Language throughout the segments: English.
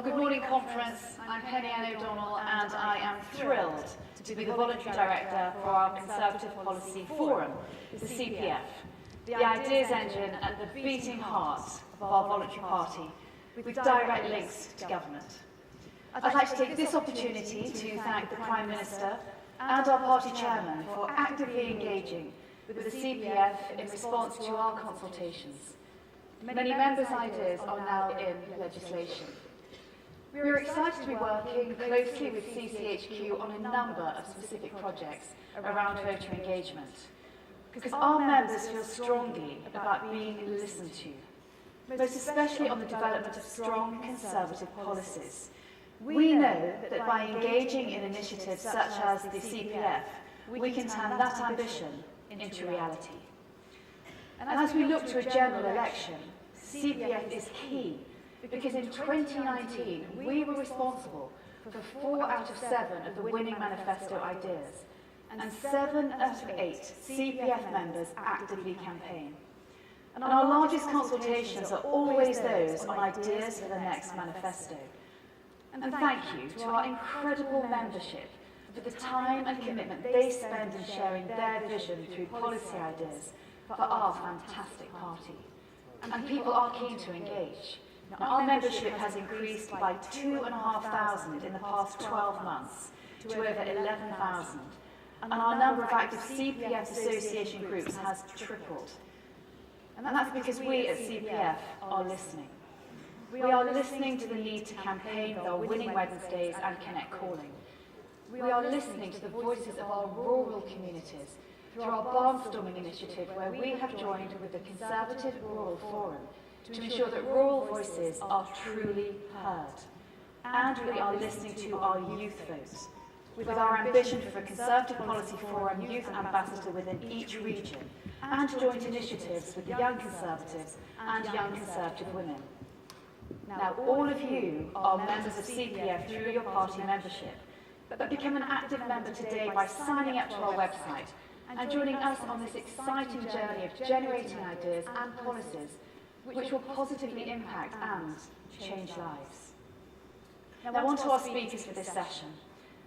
Well, good morning, conference. I'm Penny Ann O'Donnell, and I am thrilled to be the voluntary director for our Conservative Policy Forum, the CPF, the ideas engine at the beating heart of our voluntary party, with direct links to government. I'd like to take this opportunity to thank the Prime Minister and our party chairman for actively engaging with the CPF in response to our consultations. Many members' ideas are now in legislation. We are excited to be working closely with CCHQ on a number of specific projects around voter engagement, because our members feel strongly about being listened to, most especially on the development of strong Conservative policies. We know that by engaging in initiatives such as the CPF, we can turn that ambition into reality. And as we look to a general election, CPF is key, because in 2019 we were responsible for 4 out of 7 of the winning manifesto ideas, and 7 out of 8 CPF members actively campaign. And our largest consultations are always those on ideas for the next manifesto. And thank you to our incredible membership for the time and commitment they spend in sharing their vision through policy ideas for our fantastic party. And people are keen to engage. Now, our membership has increased by 2,500 in the past 12 months to over 11,000. And our number of active CPF association groups has tripled. And that's because we at CPF are listening. We are listening to the need to campaign with our Winning Wednesdays and Connect Calling. We are listening to the voices of our rural communities through our Barnstorming initiative, where we have joined with the Conservative Rural Forum to ensure that rural voices are truly heard. And we are listening to our youth votes, with our ambition for a Conservative Policy Forum youth ambassador within each region, and joint initiatives with the Young Conservatives and Young Conservative Women. Now, all of you are members of CPF through your party membership, but become an active member today by signing up to our website and joining us on this exciting journey of generating ideas and policies which will positively impact and change lives. Now, on to our speakers for this session.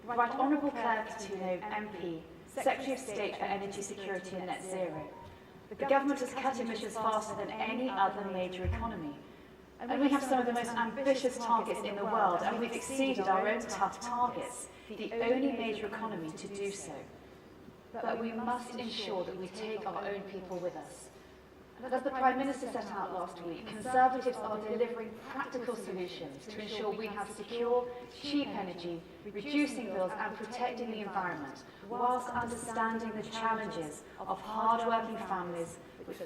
The Right Honourable Claire Coutinho, MP, Secretary of State for Energy Security and Net Zero. The government has cut emissions faster than any other major economy. And we have some of the most ambitious targets in the world, and we've exceeded our own tough targets, the only major economy to do so. But we must ensure that we take our own people with us. And as the Prime Minister set out last week, Conservatives are delivering practical solutions to ensure we have secure, cheap energy, reducing bills and protecting the environment, whilst understanding the challenges of hard-working families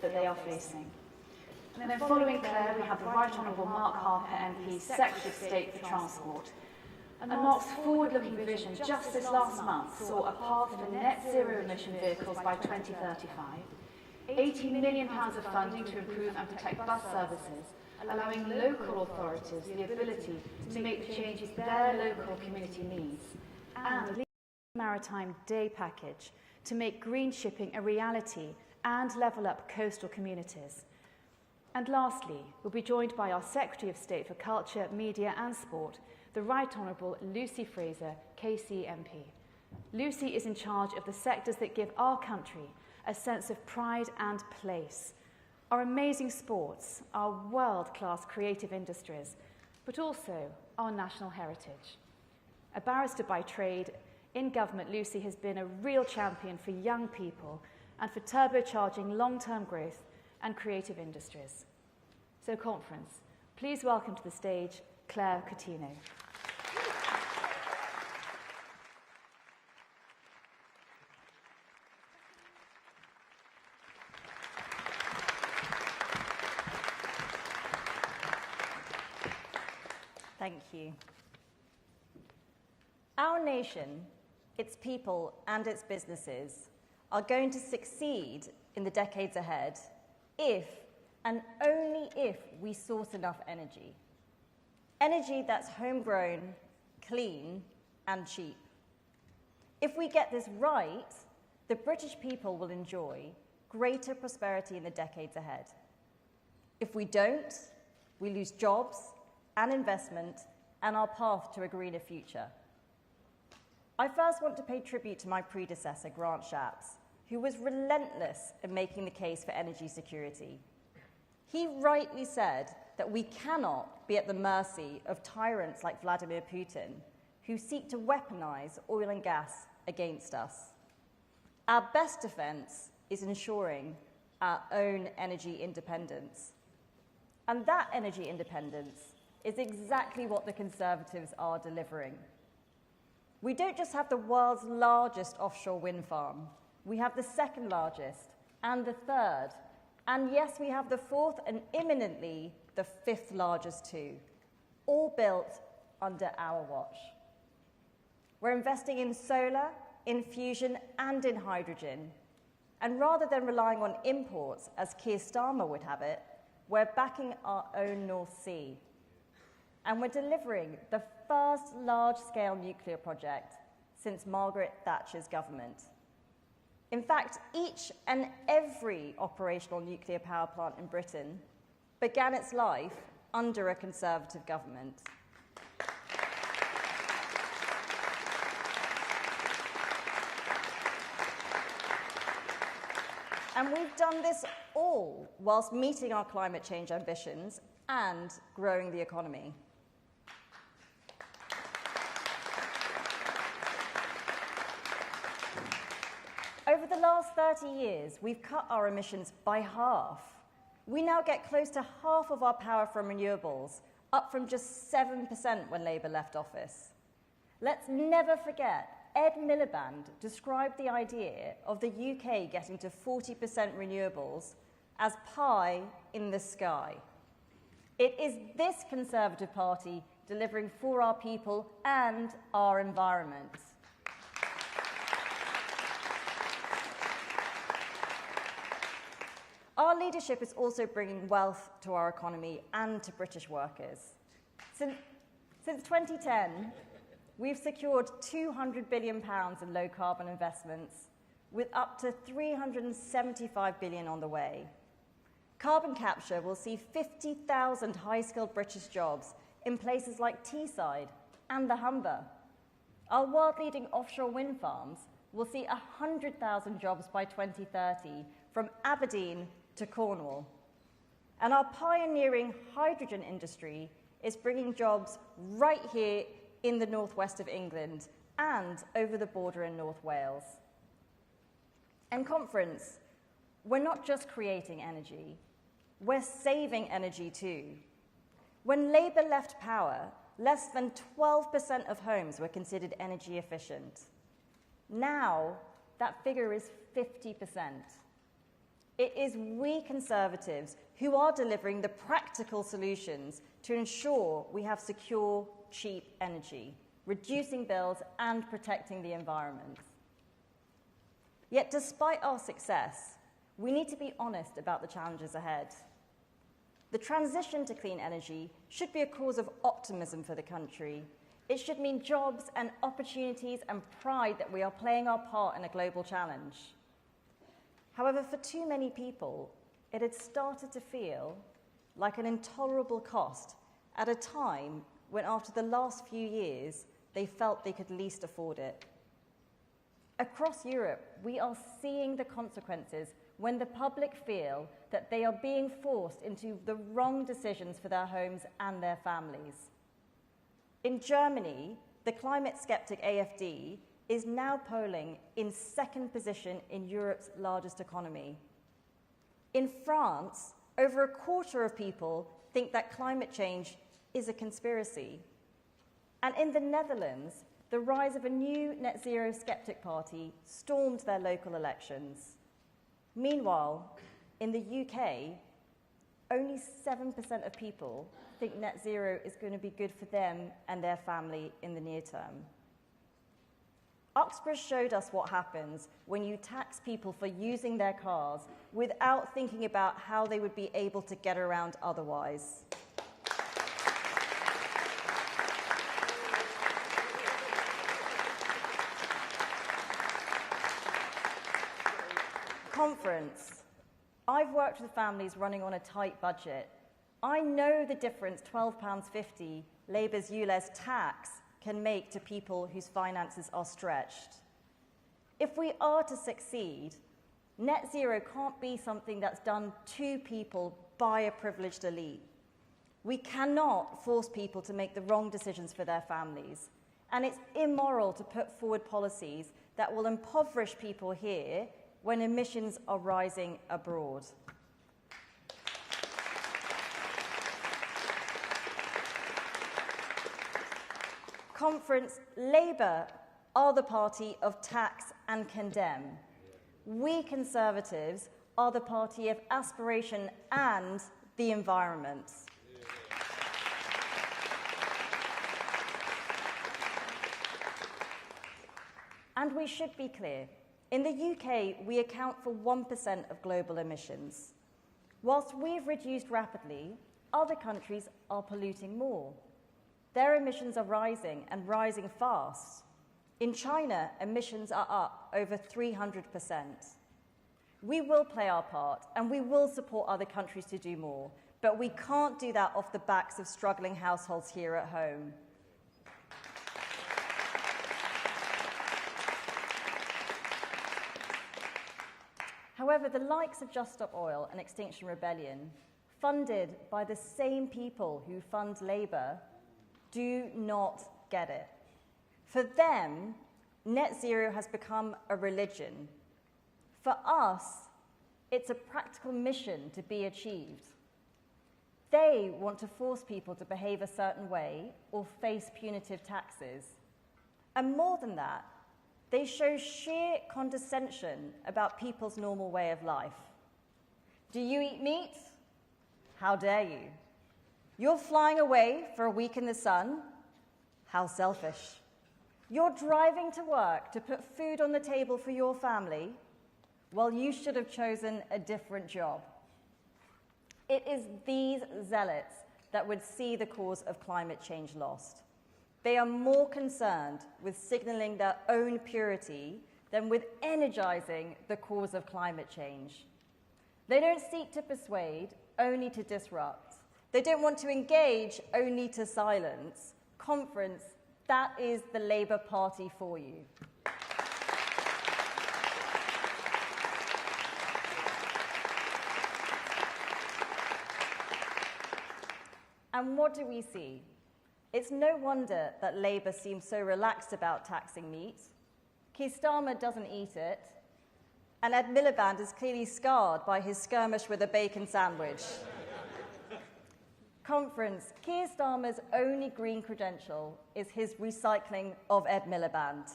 that they are facing. And then following Claire, we have the Right Honourable Mark Harper, MP, Secretary of State for Transport. And Mark's forward-looking vision just this last month saw a path for net zero emission vehicles by 2035, £80 million of funding to improve and protect bus services, allowing local authorities the ability to make the changes their local community needs, and a maritime day package to make green shipping a reality and level up coastal communities. And lastly, we'll be joined by our Secretary of State for Culture, Media and Sport, the Right Honourable Lucy Fraser, KC MP. Lucy is in charge of the sectors that give our country a sense of pride and place. Our amazing sports, our world-class creative industries, but also our national heritage. A barrister by trade, in government, Lucy has been a real champion for young people and for turbocharging long-term growth and creative industries. So, conference, please welcome to the stage Claire Coutinho. Thank you. Our nation, its people and its businesses are going to succeed in the decades ahead if and only if we source enough energy. Energy that's homegrown, clean and cheap. If we get this right, the British people will enjoy greater prosperity in the decades ahead. If we don't, we lose jobs and investment and our path to a greener future. I first want to pay tribute to my predecessor, Grant Shapps, who was relentless in making the case for energy security. He rightly said that we cannot be at the mercy of tyrants like Vladimir Putin, who seek to weaponize oil and gas against us. Our best defense is ensuring our own energy independence. And that energy independence is exactly what the Conservatives are delivering. We don't just have the world's largest offshore wind farm, we have the second largest and the third, and yes, we have the fourth and imminently the fifth largest too, all built under our watch. We're investing in solar, in fusion and in hydrogen, and rather than relying on imports, as Keir Starmer would have it, we're backing our own North Sea. And we're delivering the first large-scale nuclear project since Margaret Thatcher's government. In fact, each and every operational nuclear power plant in Britain began its life under a Conservative government. And we've done this all whilst meeting our climate change ambitions and growing the economy. Over the last 30 years, we've cut our emissions by half. We now get close to half of our power from renewables, up from just 7% when Labour left office. Let's never forget, Ed Miliband described the idea of the UK getting to 40% renewables as pie in the sky. It is this Conservative Party delivering for our people and our environment. Our leadership is also bringing wealth to our economy and to British workers. Since 2010, we've secured £200 billion in low-carbon investments, with up to £375 billion on the way. Carbon capture will see 50,000 high-skilled British jobs in places like Teesside and the Humber. Our world-leading offshore wind farms will see 100,000 jobs by 2030, from Aberdeen to Cornwall. And our pioneering hydrogen industry is bringing jobs right here in the northwest of England and over the border in North Wales. And conference, we're not just creating energy, we're saving energy too. When Labour left power, less than 12% of homes were considered energy efficient. Now, that figure is 50%. It is we Conservatives who are delivering the practical solutions to ensure we have secure, cheap energy, reducing bills and protecting the environment. Yet despite our success, we need to be honest about the challenges ahead. The transition to clean energy should be a cause of optimism for the country. It should mean jobs and opportunities and pride that we are playing our part in a global challenge. However, for too many people, it had started to feel like an intolerable cost at a time when, after the last few years, they felt they could least afford it. Across Europe, we are seeing the consequences when the public feel that they are being forced into the wrong decisions for their homes and their families. In Germany, the climate skeptic AfD is now polling in second position in Europe's largest economy. In France, over a quarter of people think that climate change is a conspiracy. And in the Netherlands, the rise of a new net zero skeptic party stormed their local elections. Meanwhile, in the UK, only 7% of people think net zero is going to be good for them and their family in the near term. Uxbridge showed us what happens when you tax people for using their cars without thinking about how they would be able to get around otherwise. Conference. I've worked with families running on a tight budget. I know the difference £12.50 Labour's ULEZ tax can make to people whose finances are stretched. If we are to succeed, net zero can't be something that's done to people by a privileged elite. We cannot force people to make the wrong decisions for their families, and it's immoral to put forward policies that will impoverish people here when emissions are rising abroad. Conference, Labour are the party of tax and condemn. We Conservatives are the party of aspiration and the environment. And we should be clear. In the UK, we account for 1% of global emissions. Whilst we've reduced rapidly, other countries are polluting more. Their emissions are rising and rising fast. In China, emissions are up over 300%. We will play our part and we will support other countries to do more, but we can't do that off the backs of struggling households here at home. However, the likes of Just Stop Oil and Extinction Rebellion, funded by the same people who fund Labour, do not get it. For them, net zero has become a religion. For us, it's a practical mission to be achieved. They want to force people to behave a certain way or face punitive taxes. And more than that, they show sheer condescension about people's normal way of life. Do you eat meat? How dare you? You're flying away for a week in the sun? How selfish. You're driving to work to put food on the table for your family? Well, you should have chosen a different job. It is these zealots that would see the cause of climate change lost. They are more concerned with signalling their own purity than with energizing the cause of climate change. They don't seek to persuade, only to disrupt. They don't want to engage, only to silence. Conference, that is the Labour Party for you. And what do we see? It's no wonder that Labour seems so relaxed about taxing meat. Keir Starmer doesn't eat it, and Ed Miliband is clearly scarred by his skirmish with a bacon sandwich. Conference, Keir Starmer's only green credential is his recycling of Ed Miliband.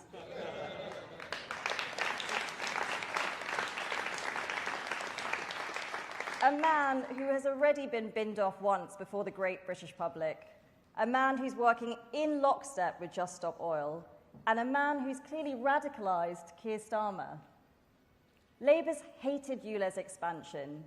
A man who has already been binned off once before the great British public, a man who's working in lockstep with Just Stop Oil, and a man who's clearly radicalised Keir Starmer. Labour's hated ULEZ expansion.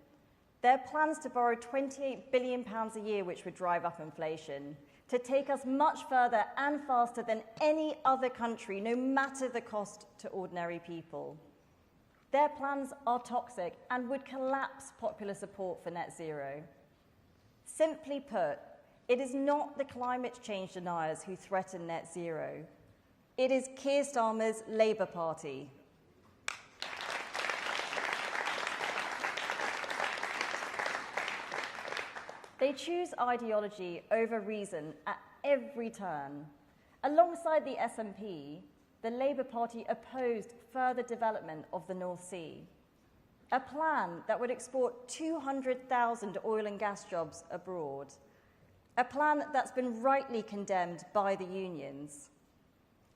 Their plans to borrow £28 billion a year, which would drive up inflation, to take us much further and faster than any other country, no matter the cost to ordinary people. Their plans are toxic and would collapse popular support for net zero. Simply put, it is not the climate change deniers who threaten net zero. It is Keir Starmer's Labour Party. They choose ideology over reason at every turn. Alongside the SNP, the Labour Party opposed further development of the North Sea, a plan that would export 200,000 oil and gas jobs abroad, a plan that's been rightly condemned by the unions.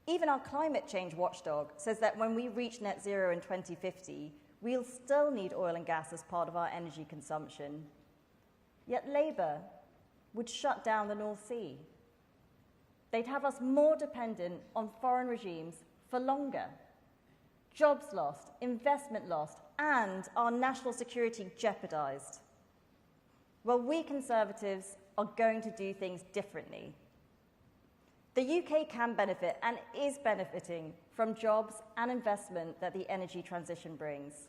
Even our climate change watchdog says that when we reach net zero in 2050, we'll still need oil and gas as part of our energy consumption. Yet Labour would shut down the North Sea. They'd have us more dependent on foreign regimes for longer. Jobs lost, investment lost, and our national security jeopardised. Well, we Conservatives are going to do things differently. The UK can benefit and is benefiting from jobs and investment that the energy transition brings.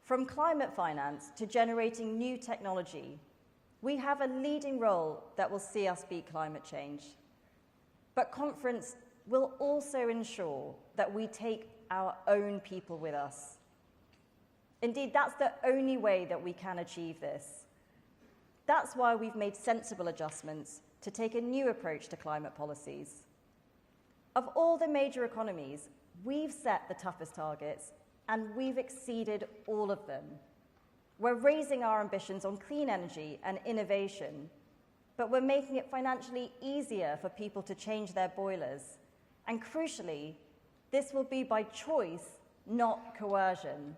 From climate finance to generating new technology, We have a leading role that will see us beat climate change. But conference will also ensure that we take our own people with us. Indeed, that's the only way that we can achieve this. That's why we've made sensible adjustments to take a new approach to climate policies. Of all the major economies, we've set the toughest targets, and we've exceeded all of them. We're raising our ambitions on clean energy and innovation, but we're making it financially easier for people to change their boilers. And crucially, this will be by choice, not coercion.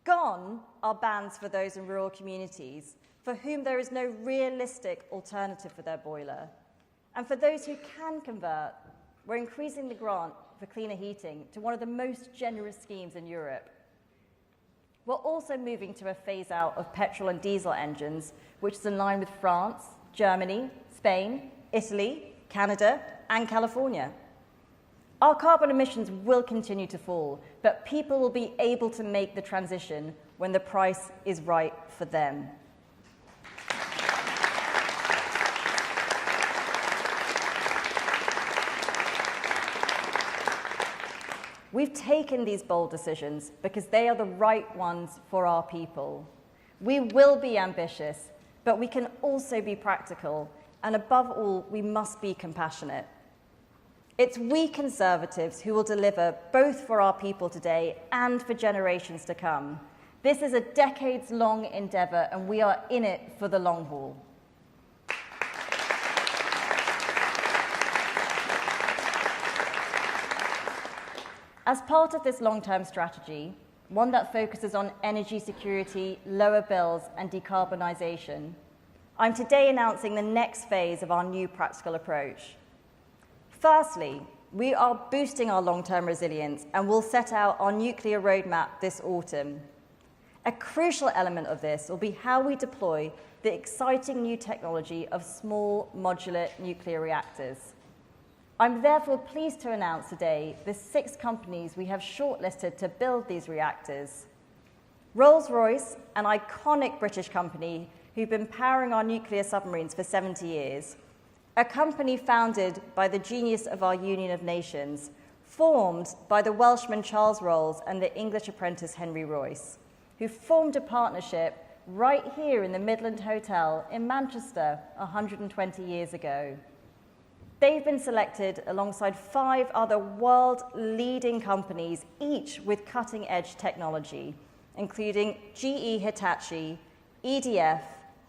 Gone are bans for those in rural communities for whom there is no realistic alternative for their boiler. And for those who can convert, we're increasing the grant for cleaner heating to one of the most generous schemes in Europe. We're also moving to a phase out of petrol and diesel engines, which is in line with France, Germany, Spain, Italy, Canada, and California. Our carbon emissions will continue to fall, but people will be able to make the transition when the price is right for them. We've taken these bold decisions because they are the right ones for our people. We will be ambitious, but we can also be practical, and above all, we must be compassionate. It's we Conservatives who will deliver both for our people today and for generations to come. This is a decades-long endeavour, and we are in it for the long haul. As part of this long-term strategy, one that focuses on energy security, lower bills, and decarbonisation, I'm today announcing the next phase of our new practical approach. Firstly, we are boosting our long-term resilience and will set out our nuclear roadmap this autumn. A crucial element of this will be how we deploy the exciting new technology of small modular nuclear reactors. I'm therefore pleased to announce today the 6 companies we have shortlisted to build these reactors. Rolls-Royce, an iconic British company who've been powering our nuclear submarines for 70 years, a company founded by the genius of our Union of Nations, formed by the Welshman Charles Rolls and the English apprentice Henry Royce, who formed a partnership right here in the Midland Hotel in Manchester 120 years ago. They've been selected alongside 5 other world-leading companies, each with cutting-edge technology, including GE Hitachi, EDF,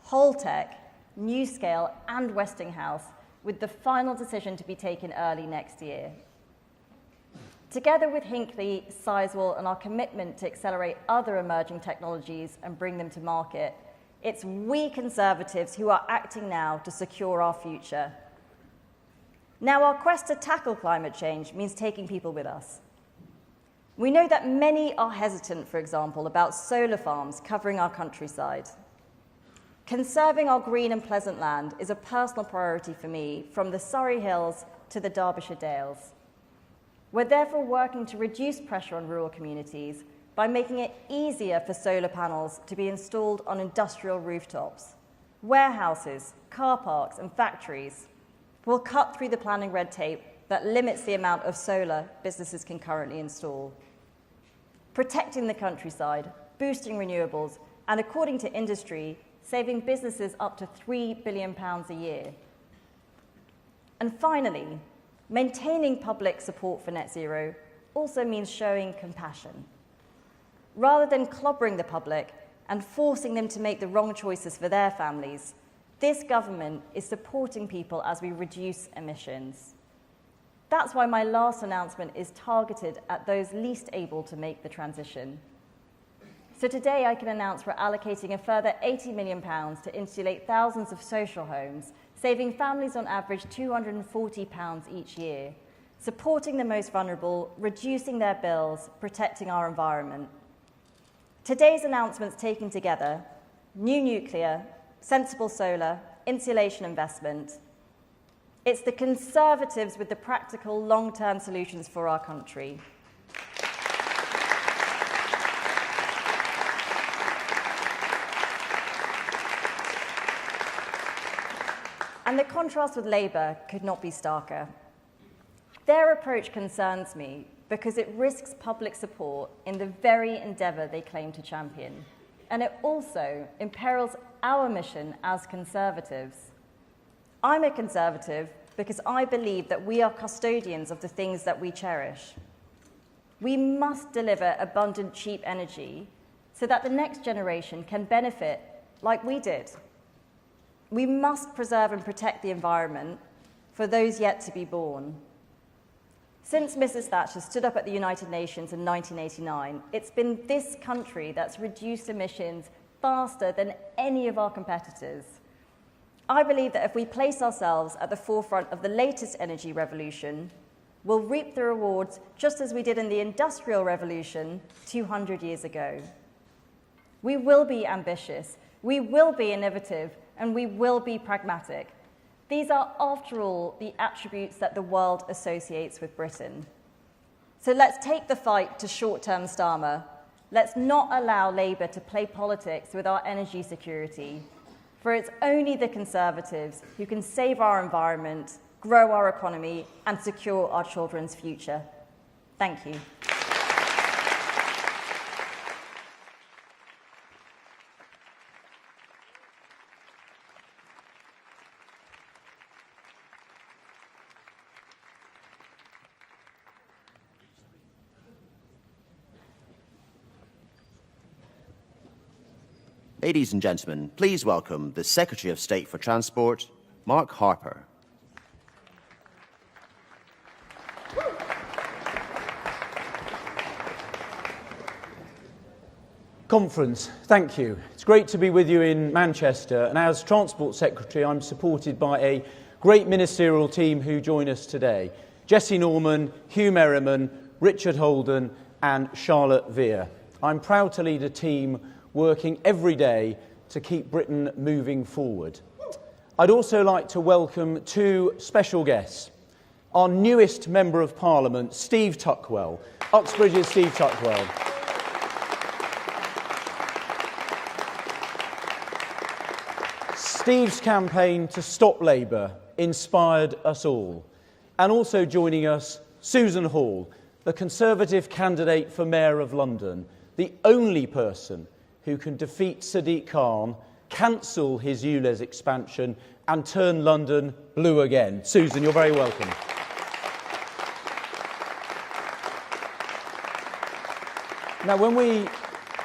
Holtec, NewScale, and Westinghouse, with the final decision to be taken early next year. Together with Hinkley, Sizewell, and our commitment to accelerate other emerging technologies and bring them to market, it's we Conservatives who are acting now to secure our future. Now, our quest to tackle climate change means taking people with us. We know that many are hesitant, for example, about solar farms covering our countryside. Conserving our green and pleasant land is a personal priority for me, from the Surrey Hills to the Derbyshire Dales. We're therefore working to reduce pressure on rural communities by making it easier for solar panels to be installed on industrial rooftops, warehouses, car parks, and factories. We'll cut through the planning red tape that limits the amount of solar businesses can currently install. Protecting the countryside, boosting renewables, and according to industry, saving businesses up to £3 billion a year. And finally, maintaining public support for net zero also means showing compassion. Rather than clobbering the public and forcing them to make the wrong choices for their families, this government is supporting people as we reduce emissions. That's why my last announcement is targeted at those least able to make the transition. So today I can announce we're allocating a further £80 million to insulate thousands of social homes, saving families on average £240 each year, supporting the most vulnerable, reducing their bills, protecting our environment. Today's announcements taken together, new nuclear, sensible solar, insulation investment. It's the Conservatives with the practical long-term solutions for our country. And the contrast with Labour could not be starker. Their approach concerns me because it risks public support in the very endeavour they claim to champion. And it also imperils our mission as Conservatives. I'm a Conservative because I believe that we are custodians of the things that we cherish. We must deliver abundant, cheap energy so that the next generation can benefit like we did. We must preserve and protect the environment for those yet to be born. Since Mrs. Thatcher stood up at the United Nations in 1989, it's been this country that's reduced emissions faster than any of our competitors. I believe that if we place ourselves at the forefront of the latest energy revolution, we'll reap the rewards just as we did in the Industrial Revolution 200 years ago. We will be ambitious, we will be innovative, and we will be pragmatic. These are, after all, the attributes that the world associates with Britain. So let's take the fight to short-term Starmer. Let's not allow Labour to play politics with our energy security, for it's only the Conservatives who can save our environment, grow our economy, and secure our children's future. Thank you. Ladies and gentlemen, please welcome the Secretary of State for Transport, Mark Harper. Conference, thank you. It's great to be with you in Manchester, and as Transport Secretary I'm supported by a great ministerial team who join us today. Jessie Norman, Hugh Merriman, Richard Holden and Charlotte Vere. I'm proud to lead a team working every day to keep Britain moving forward. I'd also like to welcome two special guests. Our newest Member of Parliament, Steve Tuckwell, Uxbridge's Steve Tuckwell. Steve's campaign to stop Labour inspired us all. And also joining us, Susan Hall, the Conservative candidate for Mayor of London, the only person who can defeat Sadiq Khan, cancel his ULEZ expansion and turn London blue again. Susan, you're very welcome. Now, when we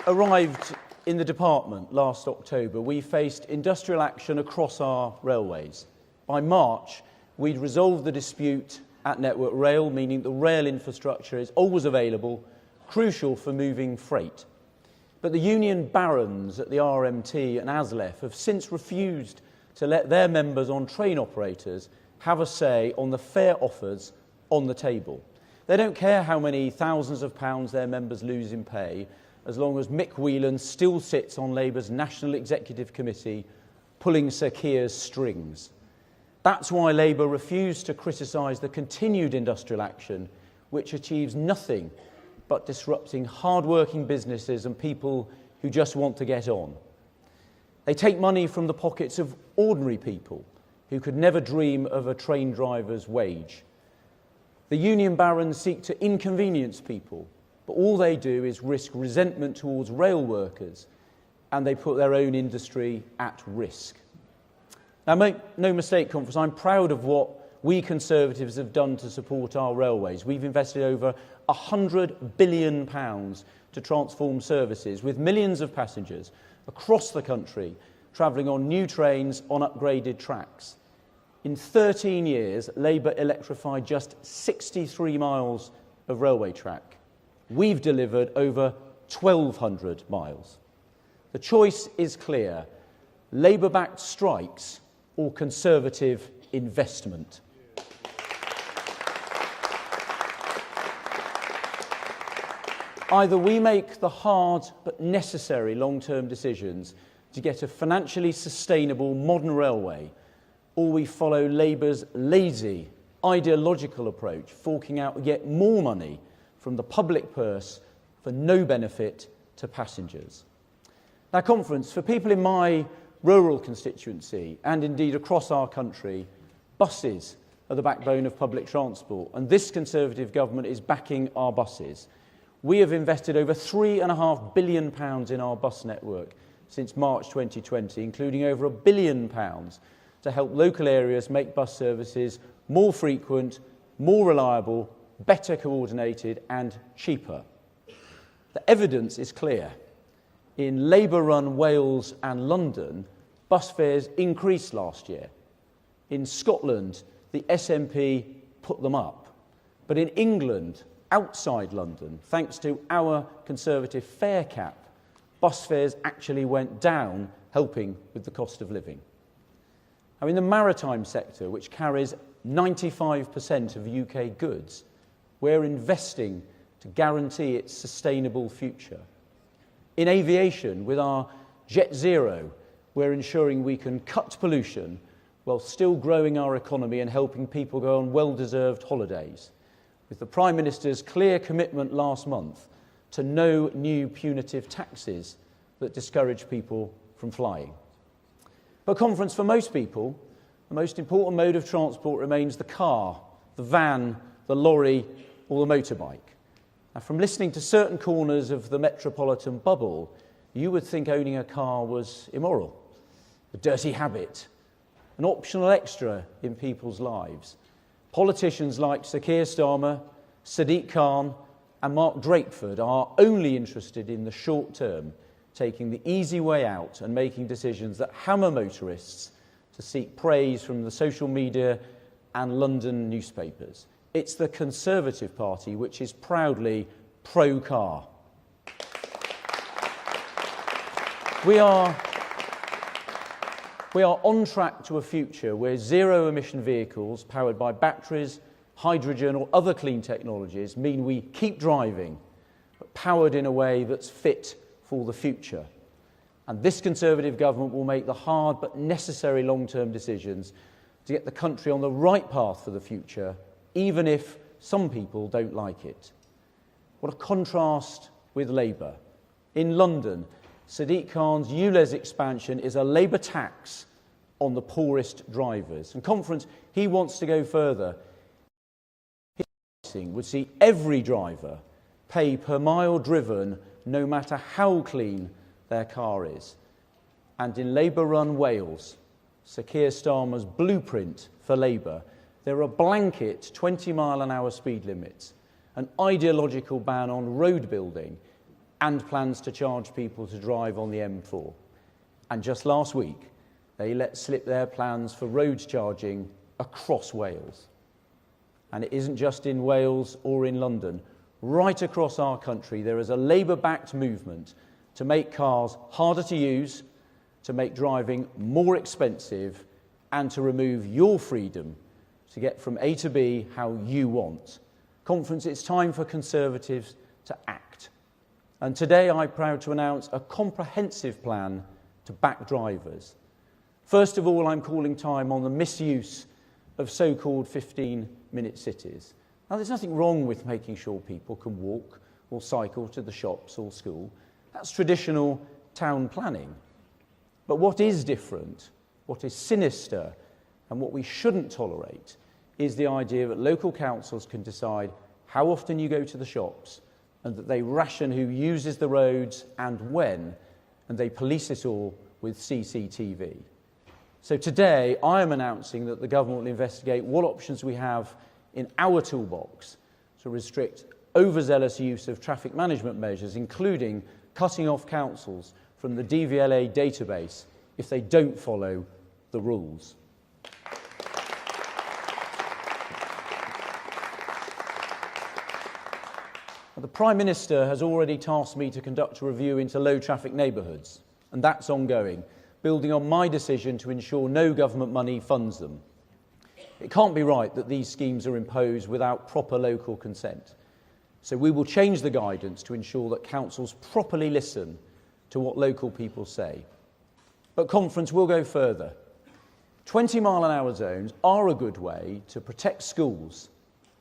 arrived in the department last October, we faced industrial action across our railways. By March, we'd resolved the dispute at Network Rail, meaning the rail infrastructure is always available, crucial for moving freight. But the union barons at the RMT and ASLEF have since refused to let their members on train operators have a say on the fare offers on the table. They don't care how many thousands of pounds their members lose in pay, as long as Mick Whelan still sits on Labour's National Executive Committee, pulling Sir Keir's strings. That's why Labour refused to criticise the continued industrial action, which achieves nothing but disrupting hard-working businesses and people who just want to get on. They take money from the pockets of ordinary people who could never dream of a train driver's wage. The union barons seek to inconvenience people, but all they do is risk resentment towards rail workers, and they put their own industry at risk. Now, make no mistake, Conference, I'm proud of what we Conservatives have done to support our railways. We've invested over £100 billion to transform services, with millions of passengers across the country travelling on new trains on upgraded tracks. In 13 years, Labour electrified just 63 miles of railway track. We've delivered over 1,200 miles. The choice is clear: Labour-backed strikes or Conservative investment. Either we make the hard but necessary long-term decisions to get a financially sustainable modern railway, or we follow Labour's lazy, ideological approach, forking out yet more money from the public purse for no benefit to passengers. Now, Conference, for people in my rural constituency, and indeed across our country, buses are the backbone of public transport, and this Conservative government is backing our buses. We have invested over £3.5 billion in our bus network since March 2020, including over £1 billion to help local areas make bus services more frequent, more reliable, better coordinated and cheaper. The evidence is clear. In Labour-run Wales and London, bus fares increased last year. In Scotland, the SNP put them up. But in England, outside London, thanks to our Conservative fare cap, bus fares actually went down, helping with the cost of living. Now, in the maritime sector, which carries 95% of UK goods, we're investing to guarantee its sustainable future. In aviation, with our Jet Zero, we're ensuring we can cut pollution while still growing our economy and helping people go on well-deserved holidays, with the Prime Minister's clear commitment last month to no new punitive taxes that discourage people from flying. But conference, for most people, the most important mode of transport remains the car, the van, the lorry, or the motorbike. Now, from listening to certain corners of the metropolitan bubble, you would think owning a car was immoral, a dirty habit, an optional extra in people's lives. Politicians like Sir Keir Starmer, Sadiq Khan, and Mark Drakeford are only interested in the short term, taking the easy way out and making decisions that hammer motorists to seek praise from the social media and London newspapers. It's the Conservative Party which is proudly pro-car. We are on track to a future where zero-emission vehicles powered by batteries, hydrogen or other clean technologies mean we keep driving, but powered in a way that's fit for the future. And this Conservative government will make the hard but necessary long-term decisions to get the country on the right path for the future, even if some people don't like it. What a contrast with Labour. In London, Sadiq Khan's ULEZ expansion is a Labour tax on the poorest drivers. And conference, he wants to go further. His pricing would see every driver pay per mile driven, no matter how clean their car is. And in Labour-run Wales, Sir Keir Starmer's blueprint for Labour, there are blanket 20-mile-an-hour speed limits, an ideological ban on road building, and plans to charge people to drive on the M4. And just last week, they let slip their plans for road charging across Wales. And it isn't just in Wales or in London. Right across our country, there is a Labour-backed movement to make cars harder to use, to make driving more expensive, and to remove your freedom to get from A to B how you want. Conference, it's time for Conservatives to act. And today I'm proud to announce a comprehensive plan to back drivers. First of all, I'm calling time on the misuse of so-called 15-minute cities. Now, there's nothing wrong with making sure people can walk or cycle to the shops or school. That's traditional town planning. But what is different, what is sinister, and what we shouldn't tolerate is the idea that local councils can decide how often you go to the shops and that they ration who uses the roads and when, and they police it all with CCTV. So today, I am announcing that the government will investigate what options we have in our toolbox to restrict overzealous use of traffic management measures, including cutting off councils from the DVLA database if they don't follow the rules. The Prime Minister has already tasked me to conduct a review into low-traffic neighbourhoods, and that's ongoing, building on my decision to ensure no government money funds them. It can't be right that these schemes are imposed without proper local consent. So we will change the guidance to ensure that councils properly listen to what local people say. But conference will go further. 20-mile-an-hour zones are a good way to protect schools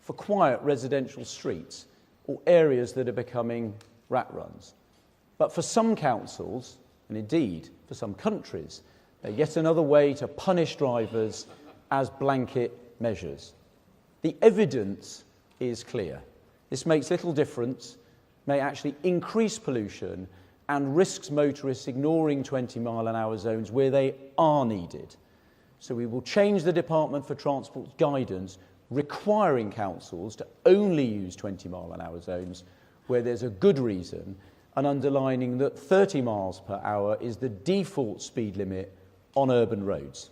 for quiet residential streets or areas that are becoming rat runs. But for some councils, and indeed for some countries, They're yet another way to punish drivers as blanket measures. The evidence is clear. This makes little difference, may actually increase pollution, and risks motorists ignoring 20-mile-an-hour zones where they are needed. So we will change the Department for Transport's guidance requiring councils to only use 20-mile-an-hour zones where there's a good reason, and underlining that 30 miles per hour is the default speed limit on urban roads.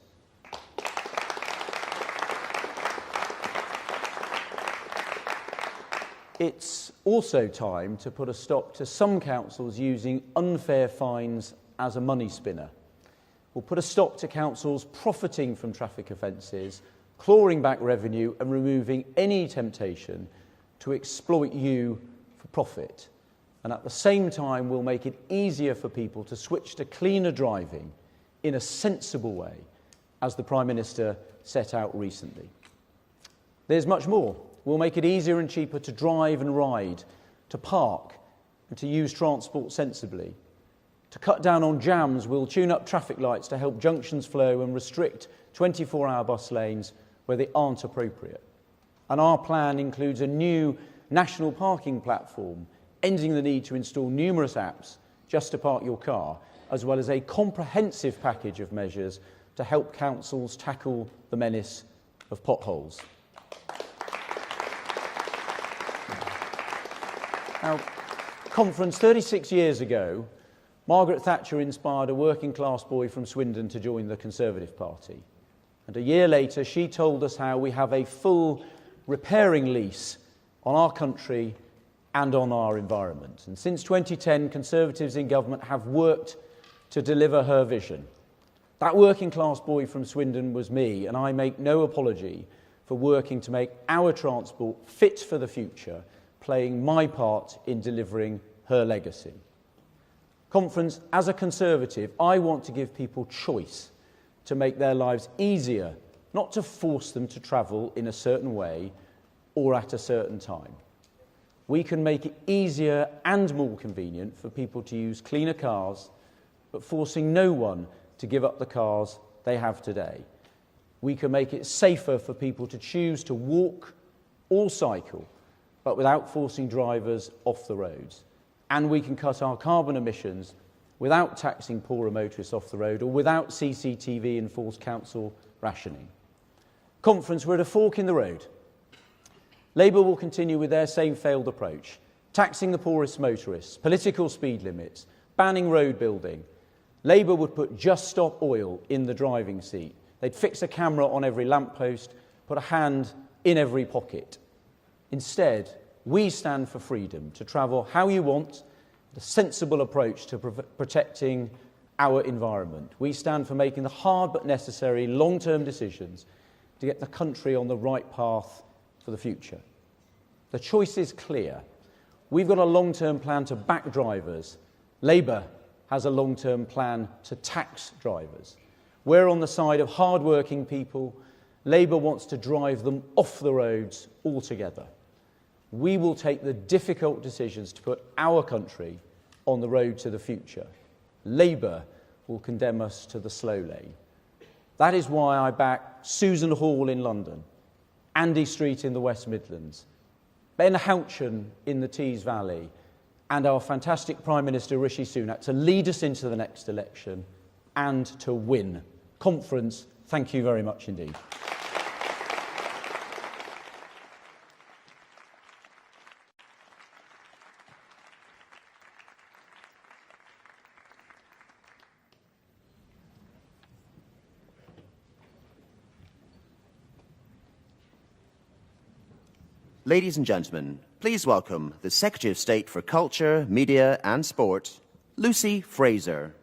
It's also time to put a stop to some councils using unfair fines as a money spinner. We'll put a stop to councils profiting from traffic offences, clawing back revenue and removing any temptation to exploit you for profit. And at the same time, we'll make it easier for people to switch to cleaner driving in a sensible way, as the Prime Minister set out recently. There's much more. We'll make it easier and cheaper to drive and ride, to park and to use transport sensibly. To cut down on jams, we'll tune up traffic lights to help junctions flow and restrict 24-hour bus lanes where they aren't appropriate. And our plan includes a new national parking platform, ending the need to install numerous apps just to park your car, as well as a comprehensive package of measures to help councils tackle the menace of potholes. Now, conference 36 years ago, Margaret Thatcher inspired a working-class boy from Swindon to join the Conservative Party. And a year later, she told us how we have a full repairing lease on our country and on our environment. And since 2010, Conservatives in government have worked to deliver her vision. That working-class boy from Swindon was me, and I make no apology for working to make our transport fit for the future, playing my part in delivering her legacy. Conference, as a Conservative, I want to give people choice to make their lives easier, not to force them to travel in a certain way or at a certain time. We can make it easier and more convenient for people to use cleaner cars, but forcing no one to give up the cars they have today. We can make it safer for people to choose to walk or cycle, but without forcing drivers off the roads. And we can cut our carbon emissions without taxing poorer motorists off the road or without CCTV enforced council rationing. Conference, we're at a fork in the road. Labour will continue with their same failed approach, taxing the poorest motorists, political speed limits, banning road building. Labour would put Just Stop Oil in the driving seat. They'd fix a camera on every lamppost, put a hand in every pocket. Instead, we stand for freedom to travel how you want, a sensible approach to protecting our environment. We stand for making the hard but necessary long-term decisions to get the country on the right path for the future. The choice is clear. We've got a long-term plan to back drivers. Labour has a long-term plan to tax drivers. We're on the side of hard-working people. Labour wants to drive them off the roads altogether. We will take the difficult decisions to put our country on the road to the future. Labour will condemn us to the slow lane. That is why I back Susan Hall in London, Andy Street in the West Midlands, Ben Houchen in the Tees Valley, and our fantastic Prime Minister Rishi Sunak to lead us into the next election and to win. Conference, thank you very much indeed. Ladies and gentlemen, please welcome the Secretary of State for Culture, Media and Sport, Lucy Fraser.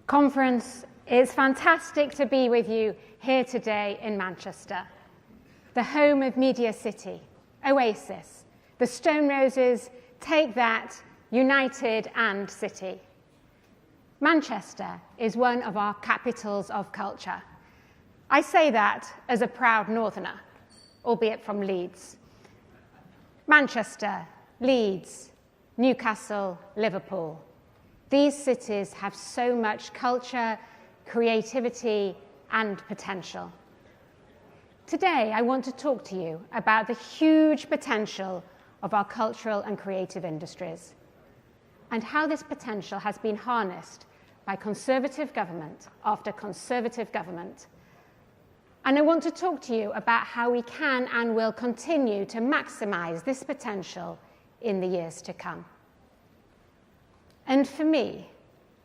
Conference, it's fantastic to be with you here today in Manchester, the home of Media City, Oasis, the Stone Roses, Take That, United and City. Manchester is one of our capitals of culture. I say that as a proud northerner, albeit from Leeds. Manchester, Leeds, Newcastle, Liverpool. These cities have so much culture, creativity, and potential. Today, I want to talk to you about the huge potential of our cultural and creative industries and how this potential has been harnessed by conservative government after conservative government. And I want to talk to you about how we can and will continue to maximize this potential in the years to come. And for me,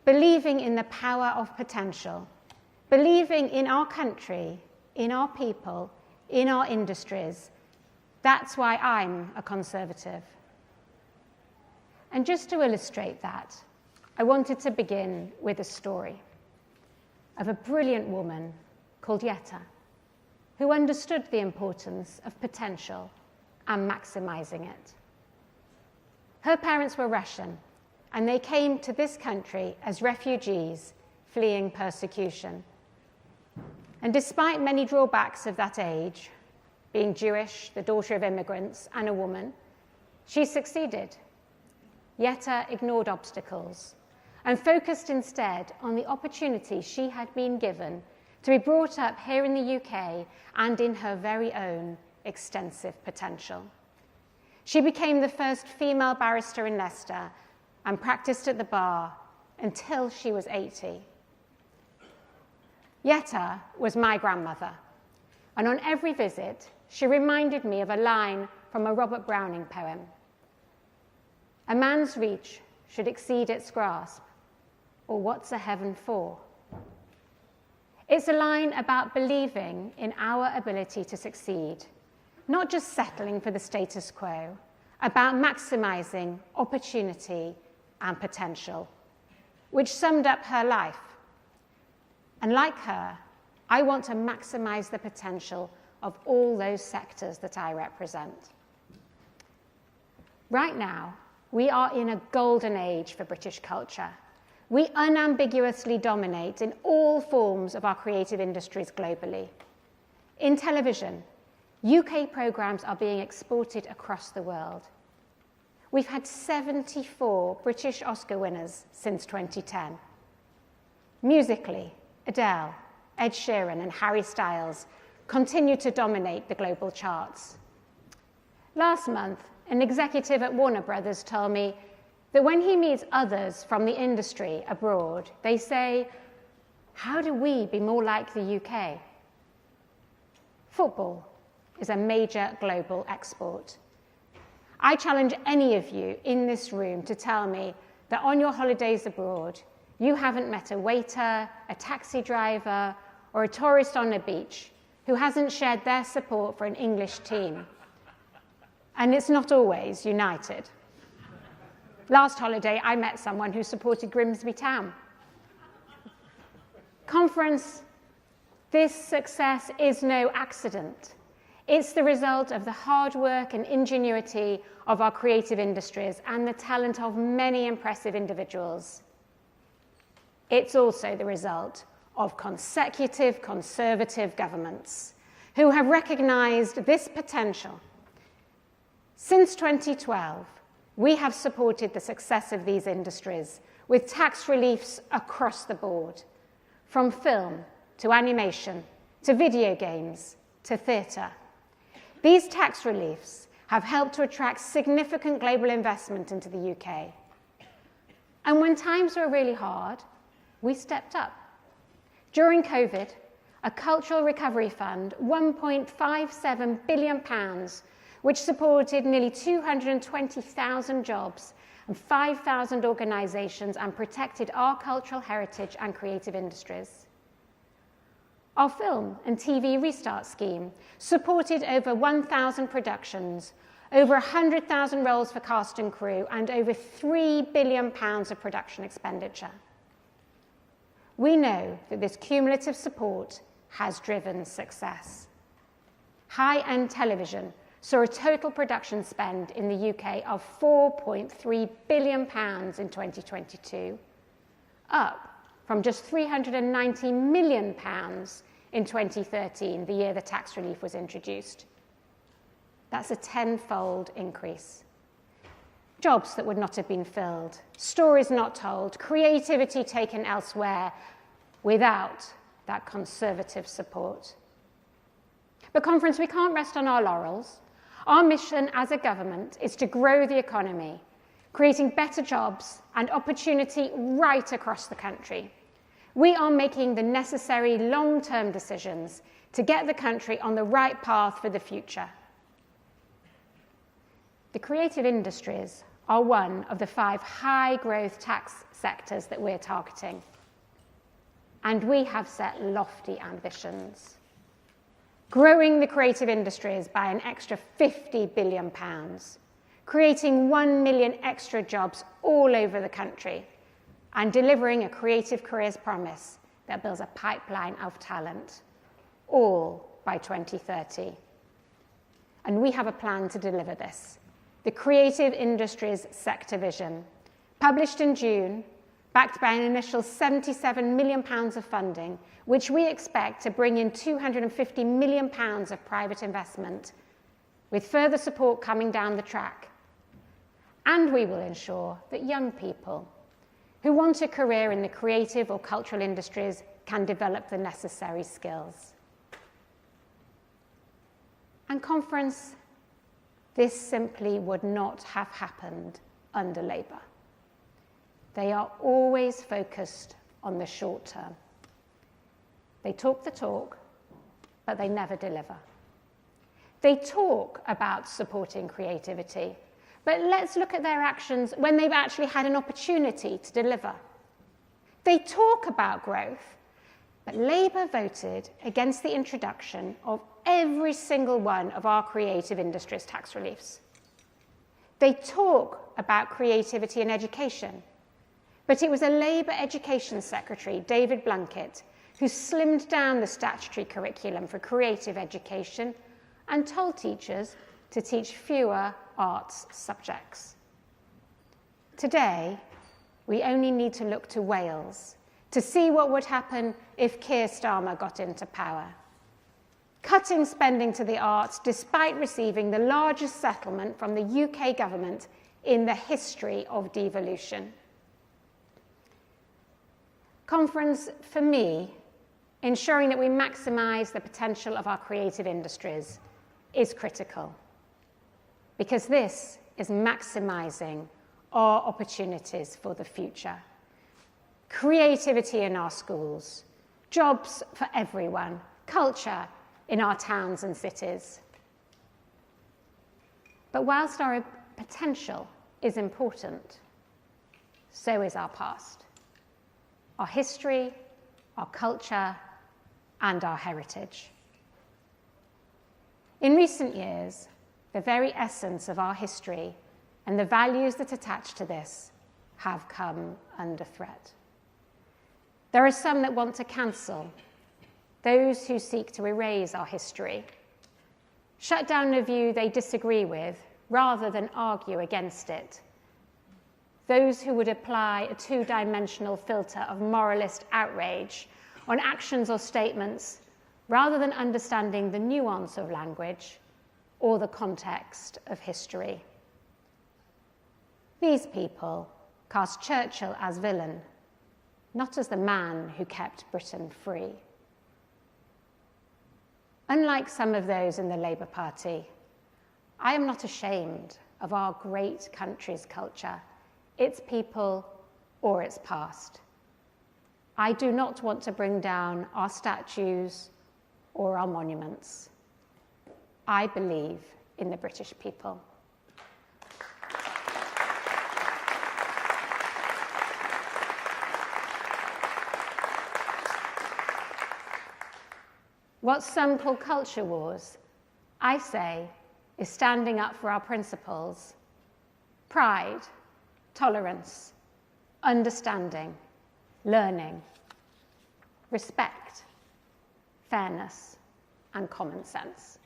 believing in the power of potential, believing in our country, in our people, in our industries, that's why I'm a conservative. And just to illustrate that, I wanted to begin with a story of a brilliant woman called Yetta, who understood the importance of potential and maximizing it. Her parents were Russian, and they came to this country as refugees fleeing persecution. And despite many drawbacks of that age, being Jewish, the daughter of immigrants, and a woman, she succeeded. Yetta ignored obstacles and focused instead on the opportunity she had been given to be brought up here in the UK and in her very own extensive potential. She became the first female barrister in Leicester and practiced at the bar until she was 80. Yetta was my grandmother, and on every visit, she reminded me of a line from a Robert Browning poem. A man's reach should exceed its grasp, or what's a heaven for? It's a line about believing in our ability to succeed, not just settling for the status quo, about maximizing opportunity and potential, which summed up her life. And like her, I want to maximize the potential of all those sectors that I represent. Right now, we are in a golden age for British culture. We unambiguously dominate in all forms of our creative industries globally. In television, UK programmes are being exported across the world. We've had 74 British Oscar winners since 2010. Musically, Adele, Ed Sheeran, and Harry Styles continue to dominate the global charts. Last month, an executive at Warner Brothers told me that when he meets others from the industry abroad, they say, "How do we be more like the UK?" Football is a major global export. I challenge any of you in this room to tell me that on your holidays abroad, you haven't met a waiter, a taxi driver, or a tourist on a beach who hasn't shared their support for an English team. And it's not always United. Last holiday, I met someone who supported Grimsby Town. Conference, this success is no accident. It's the result of the hard work and ingenuity of our creative industries and the talent of many impressive individuals. It's also the result of consecutive conservative governments who have recognized this potential. Since 2012, we have supported the success of these industries with tax reliefs across the board, from film to animation to video games to theatre. These tax reliefs have helped to attract significant global investment into the UK. And when times were really hard, we stepped up. During COVID, a cultural recovery fund, £1.57 billion, which supported nearly 220,000 jobs and 5,000 organisations and protected our cultural heritage and creative industries. Our film and TV Restart scheme supported over 1,000 productions, over 100,000 roles for cast and crew, and over £3 billion of production expenditure. We know that this cumulative support has driven success. High-end television saw a total production spend in the UK of £4.3 billion in 2022, up from just £390 million in 2013, the year the tax relief was introduced. That's a 10-fold increase. Jobs that would not have been filled, stories not told, creativity taken elsewhere without that Conservative support. But Conference, we can't rest on our laurels. Our mission as a government is to grow the economy, creating better jobs and opportunity right across the country. We are making the necessary long-term decisions to get the country on the right path for the future. The creative industries are one of the 5 high-growth tax sectors that we're targeting. And we have set lofty ambitions. Growing the creative industries by an extra £50 billion, creating 1 million extra jobs all over the country, and delivering a creative careers promise that builds a pipeline of talent, all by 2030. And we have a plan to deliver this. The Creative Industries Sector Vision, published in June, backed by an initial £77 million of funding, which we expect to bring in £250 million of private investment, with further support coming down the track. And we will ensure that young people who want a career in the creative or cultural industries can develop the necessary skills. And Conference, this simply would not have happened under Labour. They are always focused on the short term. They talk the talk, but they never deliver. They talk about supporting creativity, but let's look at their actions when they've actually had an opportunity to deliver. They talk about growth, but Labour voted against the introduction of every single one of our creative industries tax reliefs. They talk about creativity in education, but it was a Labour Education Secretary, David Blunkett, who slimmed down the statutory curriculum for creative education and told teachers to teach fewer arts subjects. Today, we only need to look to Wales to see what would happen if Keir Starmer got into power. Cutting spending to the arts despite receiving the largest settlement from the UK government in the history of devolution. Conference, for me, ensuring that we maximise the potential of our creative industries is critical, because this is maximising our opportunities for the future. Creativity in our schools, jobs for everyone, culture in our towns and cities. But whilst our potential is important, so is our past, our history, our culture, and our heritage. In recent years, the very essence of our history and the values that attach to this have come under threat. There are some that want to cancel, those who seek to erase our history, shut down a view they disagree with rather than argue against it, those who would apply a two-dimensional filter of moralist outrage on actions or statements rather than understanding the nuance of language or the context of history. These people cast Churchill as villain, not as the man who kept Britain free. Unlike some of those in the Labour Party, I am not ashamed of our great country's culture, its people, or its past. I do not want to bring down our statues or our monuments. I believe in the British people. What some call culture wars, I say, is standing up for our principles: pride, tolerance, understanding, learning, respect, fairness, and common sense.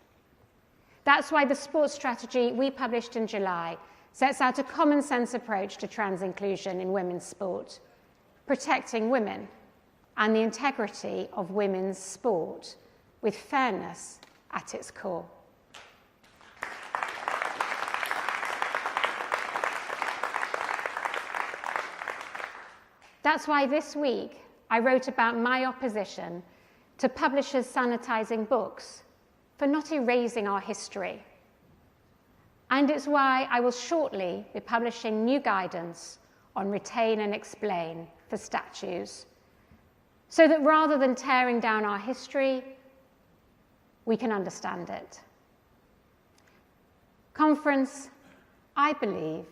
That's why the sports strategy we published in July sets out a common sense approach to trans inclusion in women's sport, protecting women, and the integrity of women's sport, with fairness at its core. That's why this week I wrote about my opposition to publishers sanitising books for not erasing our history. And it's why I will shortly be publishing new guidance on retain and explain for statues, so that rather than tearing down our history, we can understand it. Conference, I believe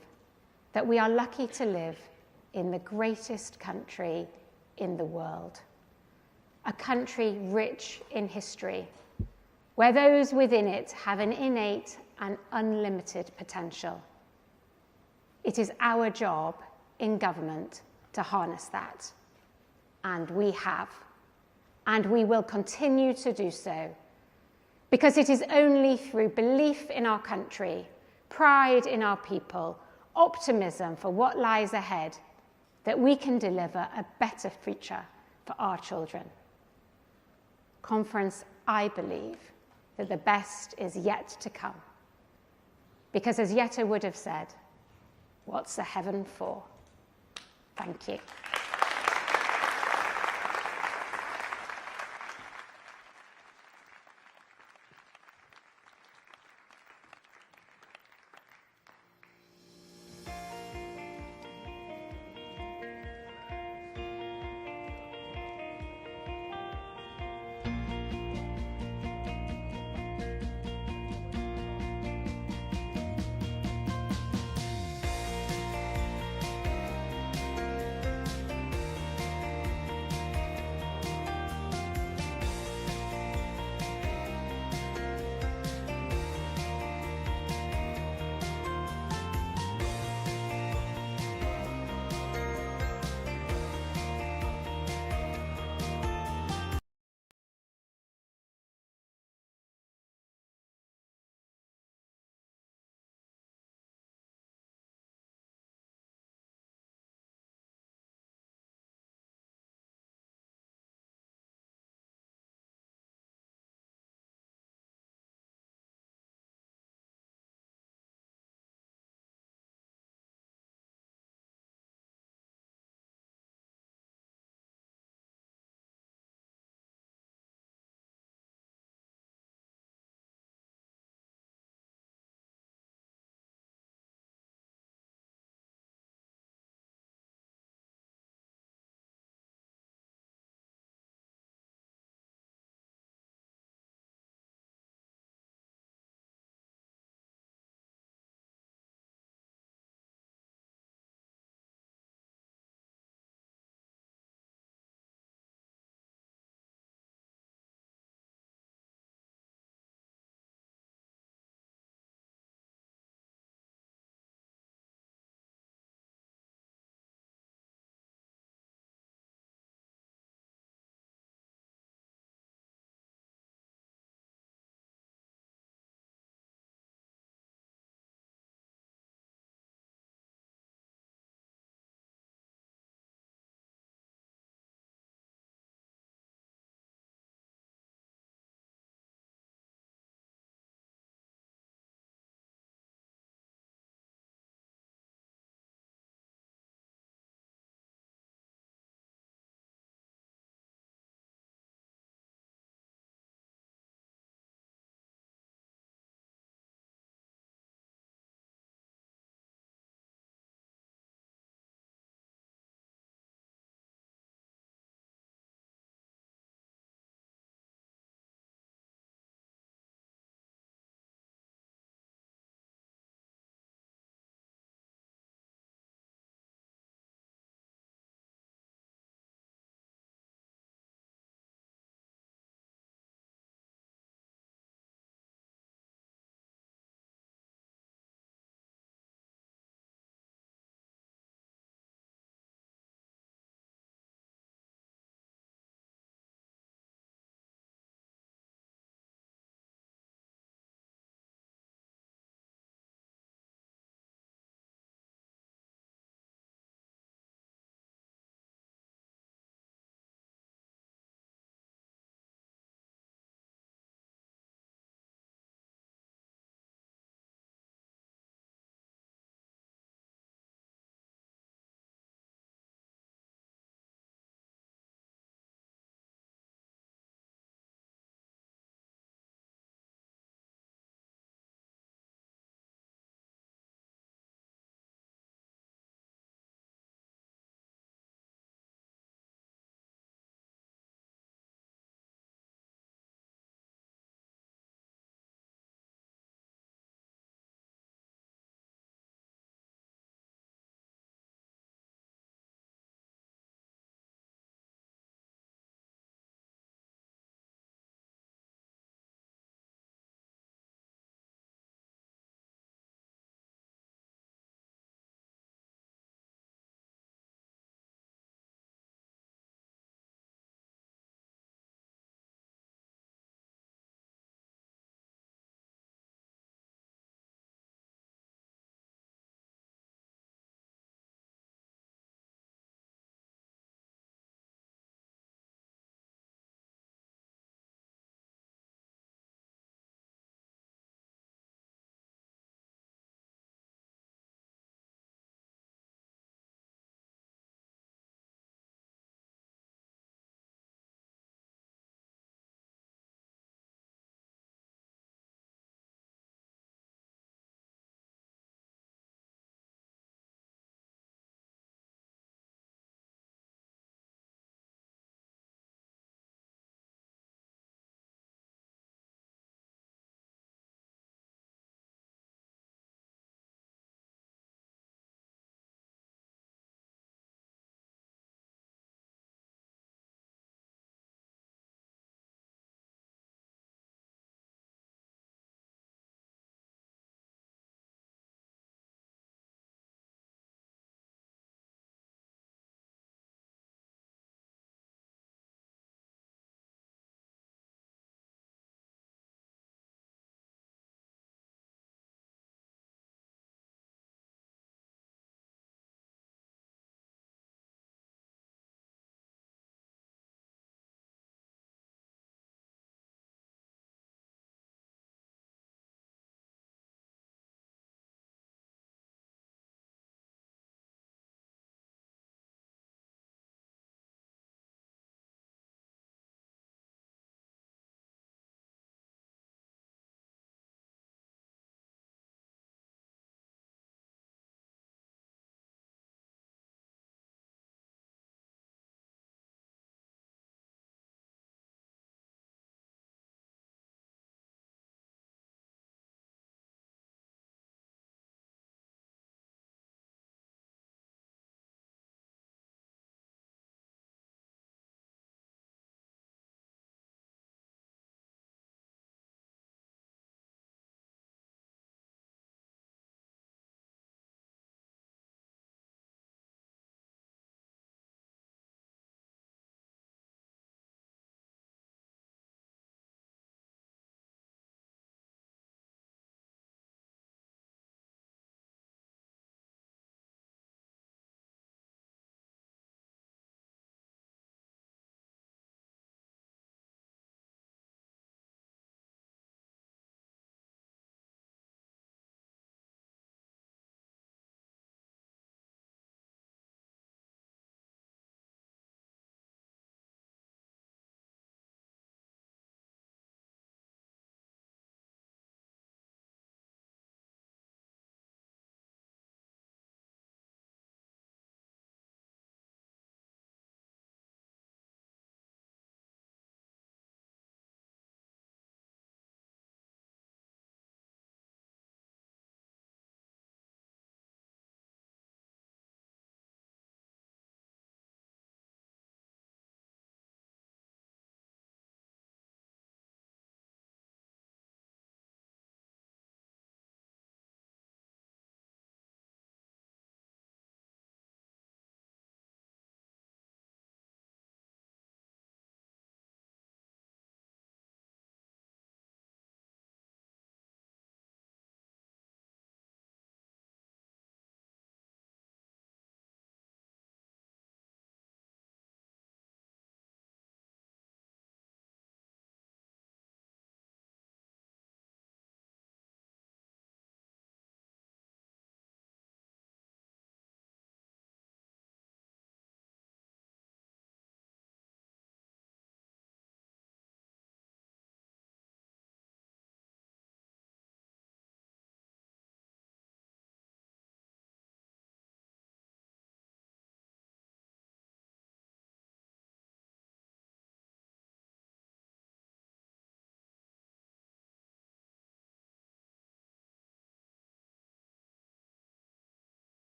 that we are lucky to live in the greatest country in the world, a country rich in history, where those within it have an innate and unlimited potential. It is our job in government to harness that, and we have, and we will continue to do so, because it is only through belief in our country, pride in our people, optimism for what lies ahead, that we can deliver a better future for our children. Conference, I believe that the best is yet to come. Because as Jette would have said, what's the heaven for? Thank you.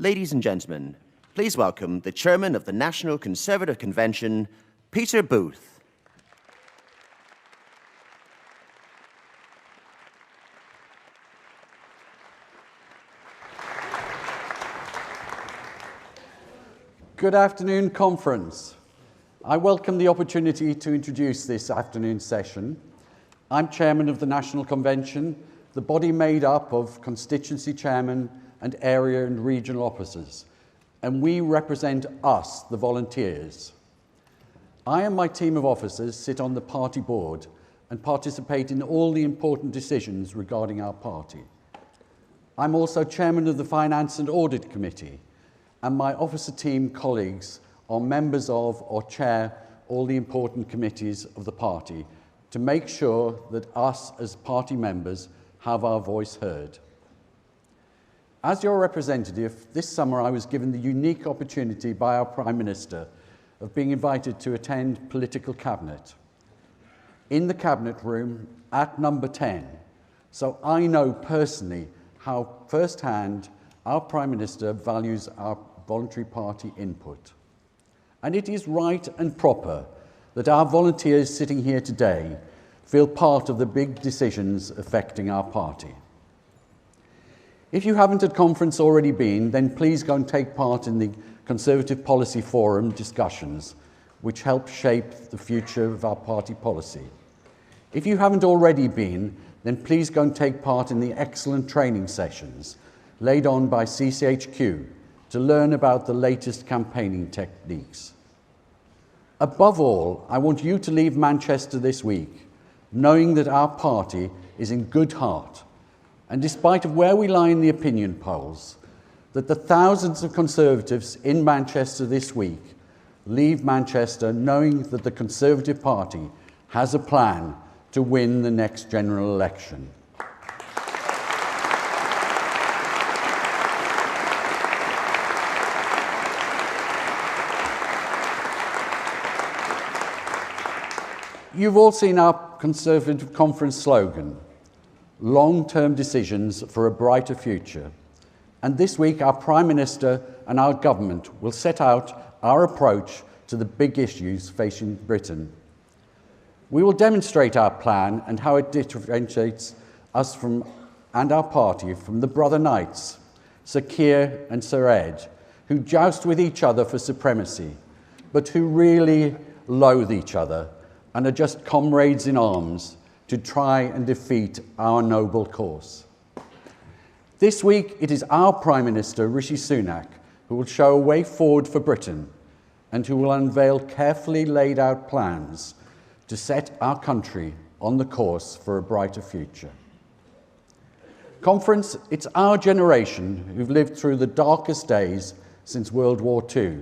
Ladies and gentlemen, please welcome the Chairman of the National Conservative Convention, Peter Booth. Good afternoon, conference. I welcome the opportunity to introduce this afternoon's session. I'm Chairman of the National Convention, the body made up of constituency chairmen and area and regional officers, and we represent us, the volunteers. I and my team of officers sit on the party board and participate in all the important decisions regarding our party. I'm also Chairman of the Finance and Audit Committee, and my officer team colleagues are members of or chair all the important committees of the party to make sure that us as party members have our voice heard. As your representative, this summer I was given the unique opportunity by our Prime Minister of being invited to attend political cabinet in the cabinet room at number 10. So I know personally how firsthand our Prime Minister values our voluntary party input. And it is right and proper that our volunteers sitting here today feel part of the big decisions affecting our party. If you haven't at conference already been, then please go and take part in the Conservative Policy Forum discussions, which help shape the future of our party policy. If you haven't already been, then please go and take part in the excellent training sessions laid on by CCHQ to learn about the latest campaigning techniques. Above all, I want you to leave Manchester this week knowing that our party is in good heart, and despite of where we lie in the opinion polls, that the thousands of Conservatives in Manchester this week leave Manchester knowing that the Conservative Party has a plan to win the next general election. You've all seen our Conservative Conference slogan, long-term decisions for a brighter future. And this week, our Prime Minister and our government will set out our approach to the big issues facing Britain. We will demonstrate our plan and how it differentiates us from and our party from the brother knights, Sir Keir and Sir Ed, who joust with each other for supremacy, but who really loathe each other and are just comrades in arms to try and defeat our noble cause. This week, it is our Prime Minister, Rishi Sunak, who will show a way forward for Britain and who will unveil carefully laid out plans to set our country on the course for a brighter future. Conference, it's our generation who've lived through the darkest days since World War II,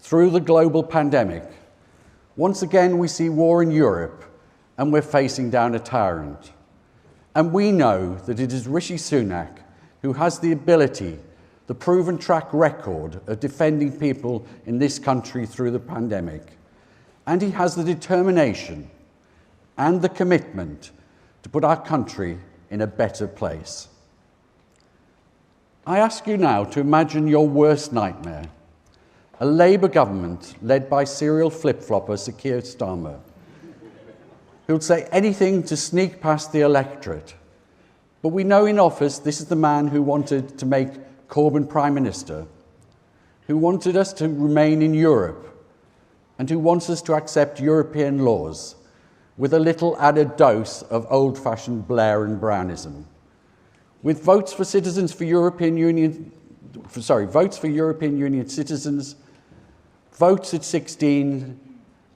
through the global pandemic. Once again, we see war in Europe, and we're facing down a tyrant. And we know that it is Rishi Sunak who has the ability, the proven track record of defending people in this country through the pandemic. And he has the determination and the commitment to put our country in a better place. I ask you now to imagine your worst nightmare. A Labour government led by serial flip-flopper Sir Keir Starmer, who would say anything to sneak past the electorate. But we know in office this is the man who wanted to make Corbyn Prime Minister, who wanted us to remain in Europe, and who wants us to accept European laws with a little added dose of old-fashioned Blair and Brownism. With votes for citizens for European Union, votes for European Union citizens, votes at 16,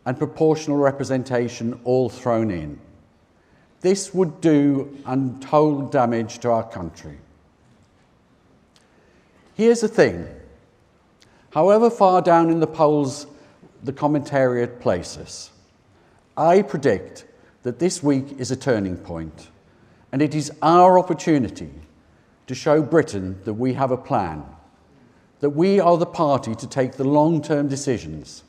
and proportional representation all thrown in. This would do untold damage to our country. Here's the thing. However far down in the polls the commentariat places, I predict that this week is a turning point, and it is our opportunity to show Britain that we have a plan, that we are the party to take the long-term decisions,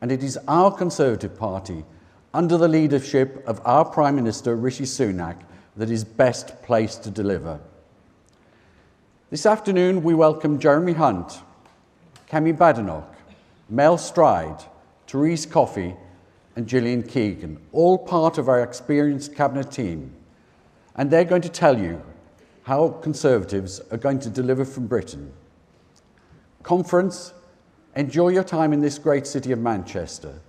and it is our Conservative Party, under the leadership of our Prime Minister, Rishi Sunak, that is best placed to deliver. This afternoon, we welcome Jeremy Hunt, Kemi Badenoch, Mel Stride, Therese Coffey, and Gillian Keegan, all part of our experienced cabinet team. And they're going to tell you how Conservatives are going to deliver from Britain. Conference, enjoy your time in this great city of Manchester.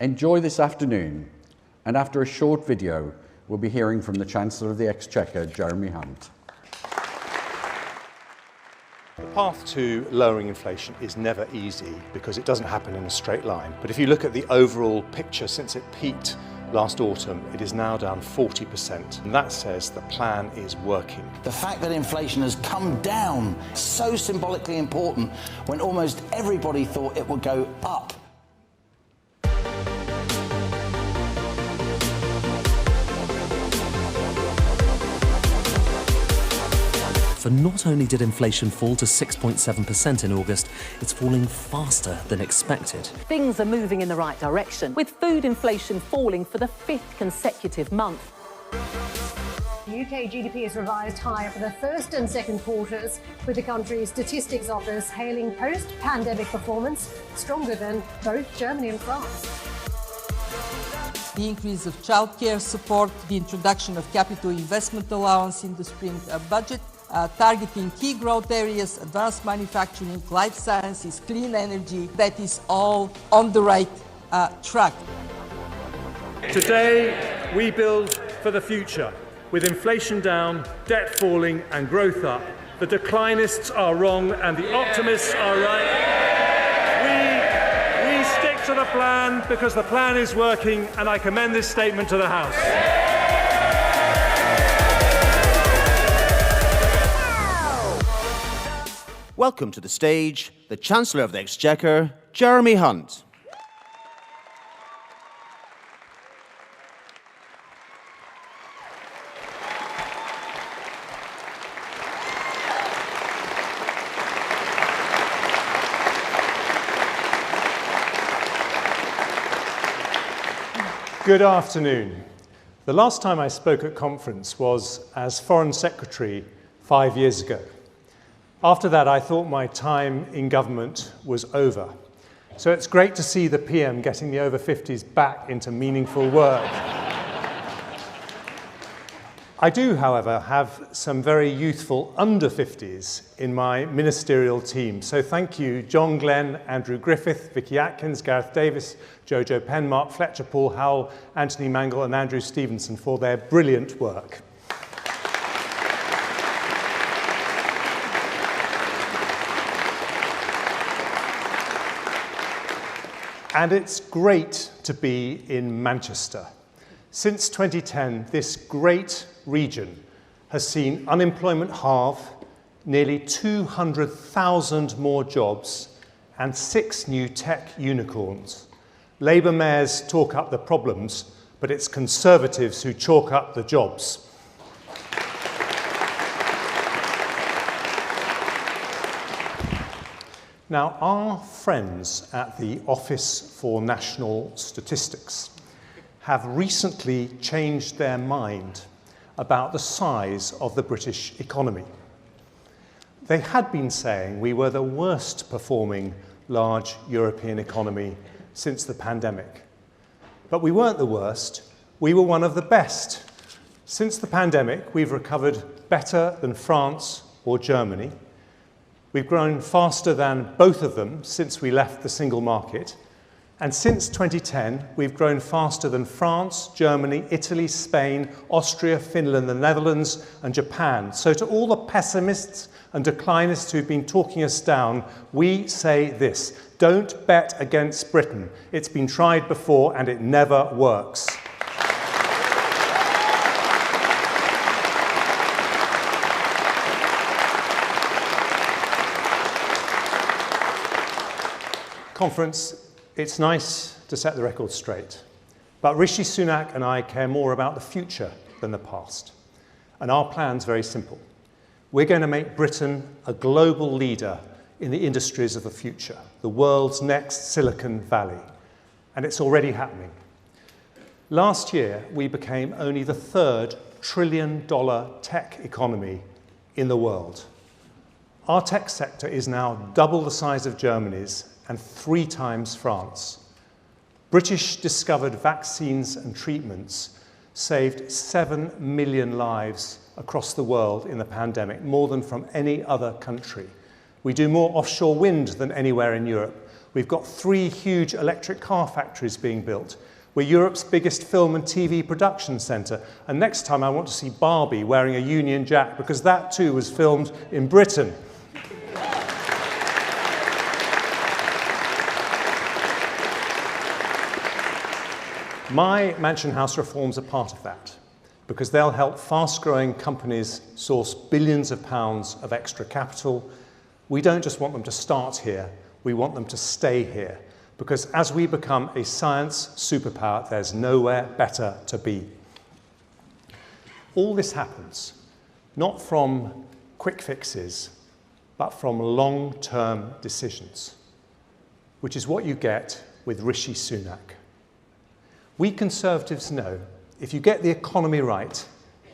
Enjoy this afternoon. And after a short video, we'll be hearing from the Chancellor of the Exchequer, Jeremy Hunt. The path to lowering inflation is never easy because it doesn't happen in a straight line. But if you look at the overall picture since it peaked last autumn, it is now down 40%. And that says the plan is working. The fact that inflation has come down, so symbolically important when almost everybody thought it would go up. For not only did inflation fall to 6.7% in August, it's falling faster than expected. Things are moving in the right direction, with food inflation falling for the 5th consecutive month. UK GDP is revised higher for the first and second quarters, with the country's statistics office hailing post-pandemic performance stronger than both Germany and France. The increase of childcare support, the introduction of capital investment allowance in the spring budget, targeting key growth areas, advanced manufacturing, life sciences, clean energy, that is all on the right track. Today, we build for the future. With inflation down, debt falling and growth up, the declinists are wrong and the optimists are right. We stick to the plan because the plan is working, and I commend this statement to the House. Welcome to the stage, the Chancellor of the Exchequer, Jeremy Hunt. Good afternoon. The last time I spoke at conference was as Foreign Secretary 5 years ago. After that, I thought my time in government was over. So it's great to see the PM getting the over 50s back into meaningful work. I do, however, have some very youthful under 50s in my ministerial team. So thank you, John Glenn, Andrew Griffith, Vicky Atkins, Gareth Davis, Jojo Penn, Mark Fletcher, Paul Howell, Anthony Mangle and Andrew Stevenson for their brilliant work. And it's great to be in Manchester. Since 2010, this great region has seen unemployment halve, nearly 200,000 more jobs, and 6 new tech unicorns. Labour mayors talk up the problems, but it's Conservatives who chalk up the jobs. Now, our friends at the Office for National Statistics have recently changed their mind about the size of the British economy. They had been saying we were the worst performing large European economy since the pandemic. But we weren't the worst, we were one of the best. Since the pandemic, we've recovered better than France or Germany. We've grown faster than both of them since we left the single market. And since 2010, we've grown faster than France, Germany, Italy, Spain, Austria, Finland, the Netherlands, and Japan. So to all the pessimists and declinists who've been talking us down, we say this: don't bet against Britain. It's been tried before and it never works. Conference, it's nice to set the record straight, but Rishi Sunak and I care more about the future than the past. And our plan's very simple. We're going to make Britain a global leader in the industries of the future, the world's next Silicon Valley. And it's already happening. Last year, we became only the 3rd trillion-dollar tech economy in the world. Our tech sector is now double the size of Germany's and 3 times France. British discovered vaccines and treatments saved 7 million lives across the world in the pandemic, more than from any other country. We do more offshore wind than anywhere in Europe. We've got 3 huge electric car factories being built. We're Europe's biggest film and TV production centre. And next time I want to see Barbie wearing a Union Jack, because that too was filmed in Britain. My Mansion House reforms are part of that, because they'll help fast-growing companies source billions of pounds of extra capital. We don't just want them to start here, we want them to stay here, because as we become a science superpower, there's nowhere better to be. All this happens not from quick fixes, but from long-term decisions, which is what you get with Rishi Sunak. We Conservatives know if you get the economy right,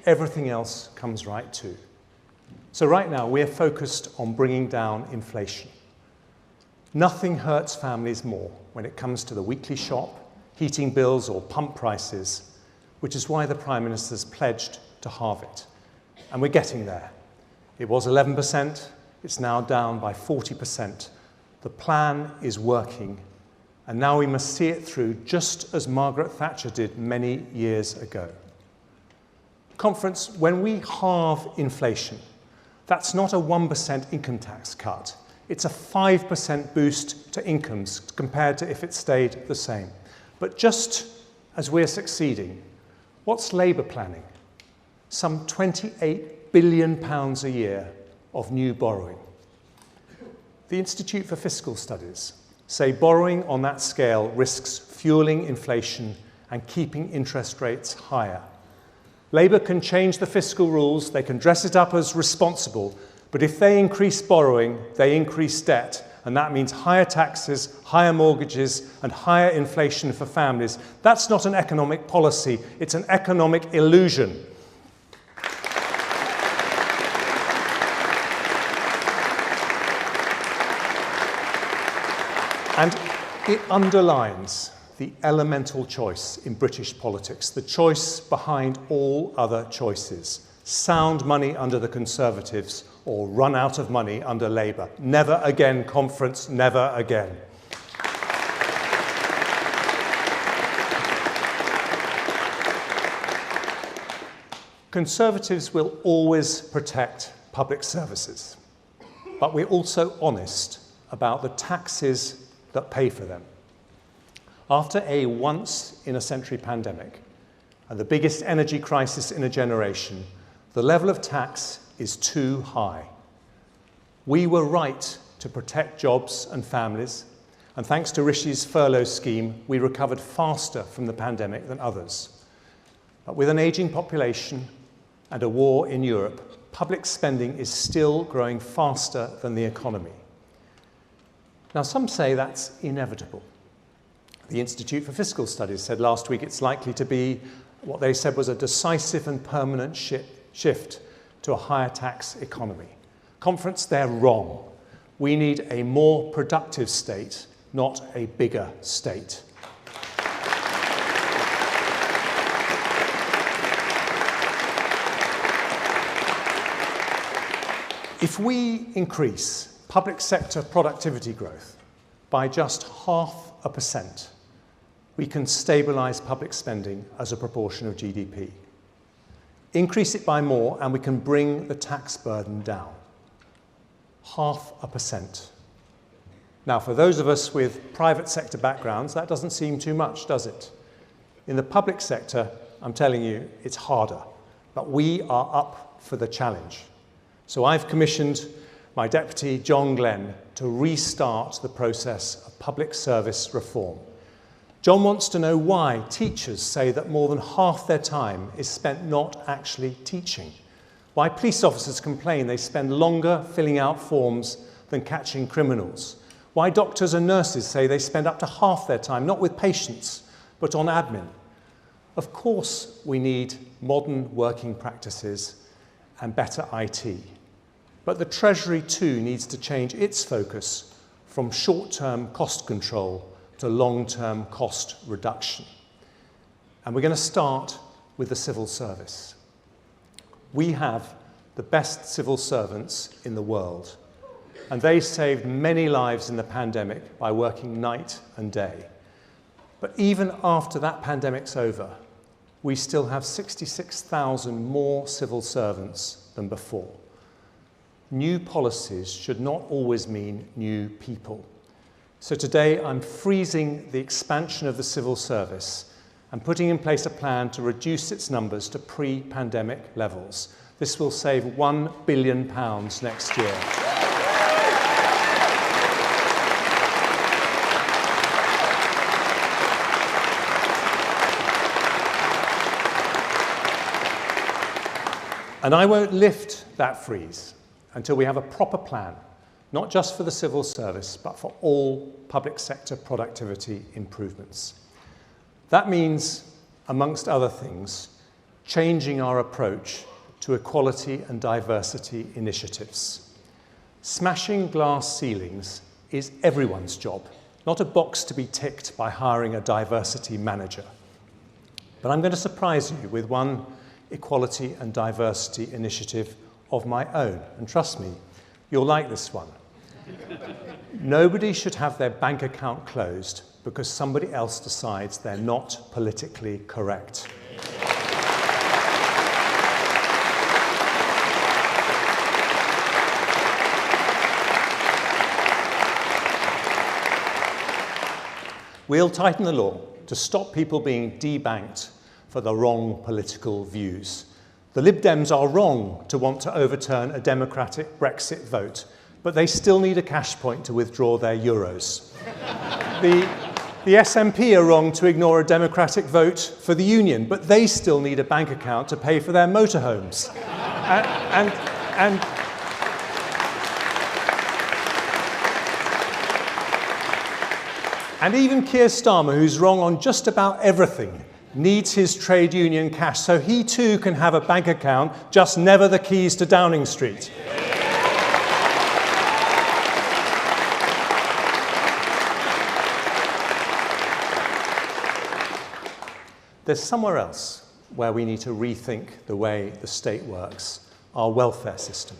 everything else comes right too. So right now, we're focused on bringing down inflation. Nothing hurts families more when it comes to the weekly shop, heating bills, or pump prices, which is why the Prime Minister's pledged to halve it. And we're getting there. It was 11%, it's now down by 40%. The plan is working. And now we must see it through, just as Margaret Thatcher did many years ago. Conference, when we halve inflation, that's not a 1% income tax cut. It's a 5% boost to incomes compared to if it stayed the same. But just as we're succeeding, what's Labour planning? Some £28 billion a year of new borrowing. The Institute for Fiscal Studies say borrowing on that scale risks fueling inflation and keeping interest rates higher. Labour can change the fiscal rules, they can dress it up as responsible, but if they increase borrowing, they increase debt, and that means higher taxes, higher mortgages, and higher inflation for families. That's not an economic policy, it's an economic illusion. And it underlines the elemental choice in British politics, the choice behind all other choices. Sound money under the Conservatives or run out of money under Labour. Never again, conference, never again. Conservatives will always protect public services, but we're also honest about the taxes that pay for them. After a once-in-a-century pandemic and the biggest energy crisis in a generation, the level of tax is too high. We were right to protect jobs and families, and thanks to Rishi's furlough scheme, we recovered faster from the pandemic than others. But with an ageing population and a war in Europe, public spending is still growing faster than the economy. Now, some say that's inevitable. The Institute for Fiscal Studies said last week it's likely to be what they said was a decisive and permanent shift to a higher tax economy. Conference, they're wrong. We need a more productive state, not a bigger state. If we increase public sector productivity growth by just 0.5%, we can stabilise public spending as a proportion of GDP. Increase it by more and we can bring the tax burden down. 0.5%. Now, for those of us with private sector backgrounds, that doesn't seem too much, does it? In the public sector, I'm telling you, it's harder, but we are up for the challenge. So I've commissioned my deputy, John Glenn, to restart the process of public service reform. John wants to know why teachers say that more than half their time is spent not actually teaching. Why police officers complain they spend longer filling out forms than catching criminals. Why doctors and nurses say they spend up to half their time not with patients, but on admin. Of course, we need modern working practices and better IT. But the Treasury too needs to change its focus from short-term cost control to long-term cost reduction. And we're going to start with the civil service. We have the best civil servants in the world, and they saved many lives in the pandemic by working night and day. But even after that pandemic's over, we still have 66,000 more civil servants than before. New policies should not always mean new people. So today I'm freezing the expansion of the civil service and putting in place a plan to reduce its numbers to pre-pandemic levels. This will save £1 billion next year. And I won't lift that freeze until we have a proper plan, not just for the civil service, but for all public sector productivity improvements. That means, amongst other things, changing our approach to equality and diversity initiatives. Smashing glass ceilings is everyone's job, not a box to be ticked by hiring a diversity manager. But I'm going to surprise you with one equality and diversity initiative of my own. And trust me, you'll like this one. Nobody should have their bank account closed because somebody else decides they're not politically correct. We'll tighten the law to stop people being debanked for the wrong political views. The Lib Dems are wrong to want to overturn a democratic Brexit vote, but they still need a cash point to withdraw their euros. The SNP are wrong to ignore a democratic vote for the union, but they still need a bank account to pay for their motorhomes. And even Keir Starmer, who's wrong on just about everything, needs his trade union cash so he too can have a bank account, just never the keys to Downing Street. there's somewhere else where we need to rethink the way the state works, our welfare system.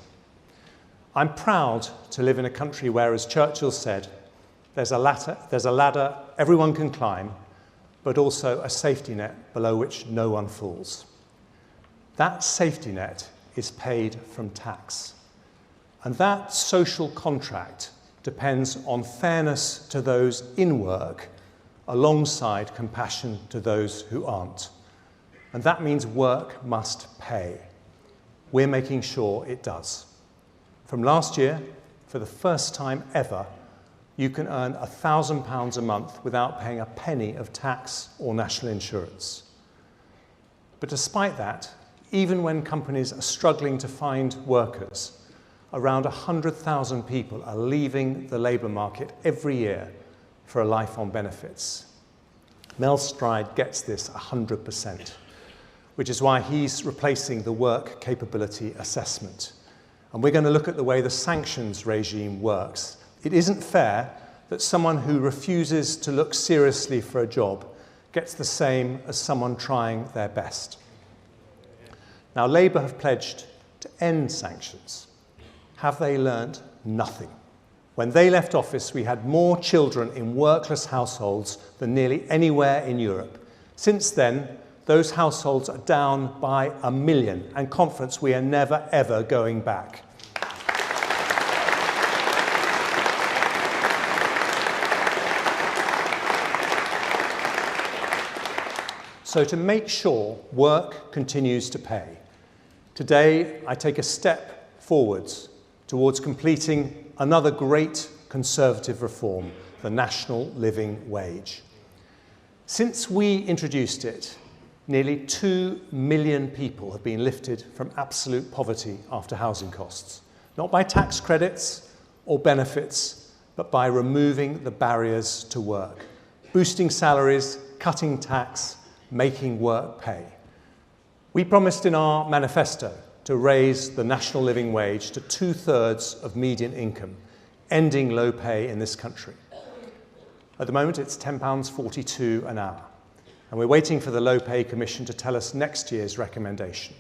I'm proud to live in a country where, as Churchill said, there's a ladder everyone can climb, but also a safety net below which no one falls. That safety net is paid from tax. And that social contract depends on fairness to those in work alongside compassion to those who aren't. And that means work must pay. We're making sure it does. From last year, for the first time ever, you can earn £1,000 a month without paying a penny of tax or national insurance. But despite that, even when companies are struggling to find workers, around 100,000 people are leaving the labour market every year for a life on benefits. Mel Stride gets this 100%, which is why he's replacing the work capability assessment. And we're going to look at the way the sanctions regime works. It isn't fair that someone who refuses to look seriously for a job gets the same as someone trying their best. Now, Labour have pledged to end sanctions. Have they learned nothing? When they left office, we had more children in workless households than nearly anywhere in Europe. Since then, those households are down by 1 million, and conference, we are never, ever going back. So to make sure work continues to pay, today I take a step forwards towards completing another great Conservative reform, the National Living Wage. Since we introduced it, nearly 2 million people have been lifted from absolute poverty after housing costs, not by tax credits or benefits, but by removing the barriers to work, boosting salaries, cutting tax, making work pay. We promised in our manifesto to raise the national living wage to 2/3 of median income, ending low pay in this country. At the moment, it's £10.42 an hour, and we're waiting for the Low Pay Commission to tell us next year's recommendation.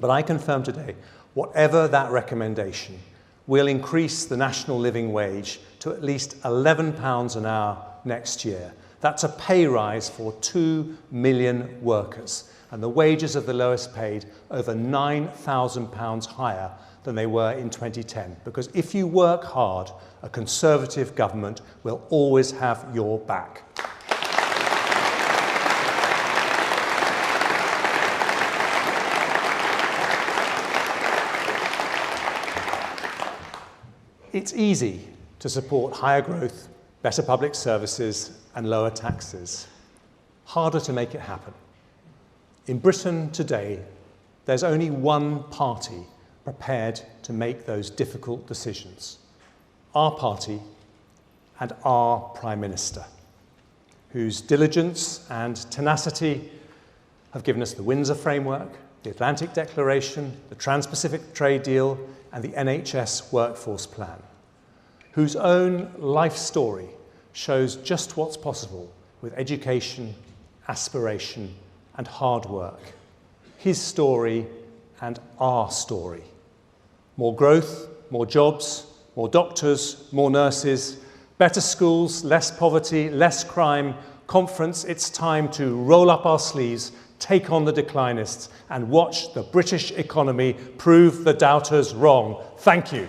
But I confirm today, whatever that recommendation, we'll increase the national living wage to at least £11 an hour next year. That's a pay rise for 2 million workers, and the wages of the lowest paid over £9,000 higher than they were in 2010. Because if you work hard, a Conservative government will always have your back. It's easy to support higher growth, better public services, and lower taxes. Harder to make it happen. In Britain today, there's only one party prepared to make those difficult decisions. Our party and our Prime Minister, whose diligence and tenacity have given us the Windsor Framework, the Atlantic Declaration, the Trans-Pacific Trade Deal, and the NHS Workforce Plan, whose own life story shows just what's possible with education, aspiration, and hard work. His story and our story. More growth, more jobs, more doctors, more nurses, better schools, less poverty, less crime. Conference, it's time to roll up our sleeves, take on the declinists, and watch the British economy prove the doubters wrong. Thank you.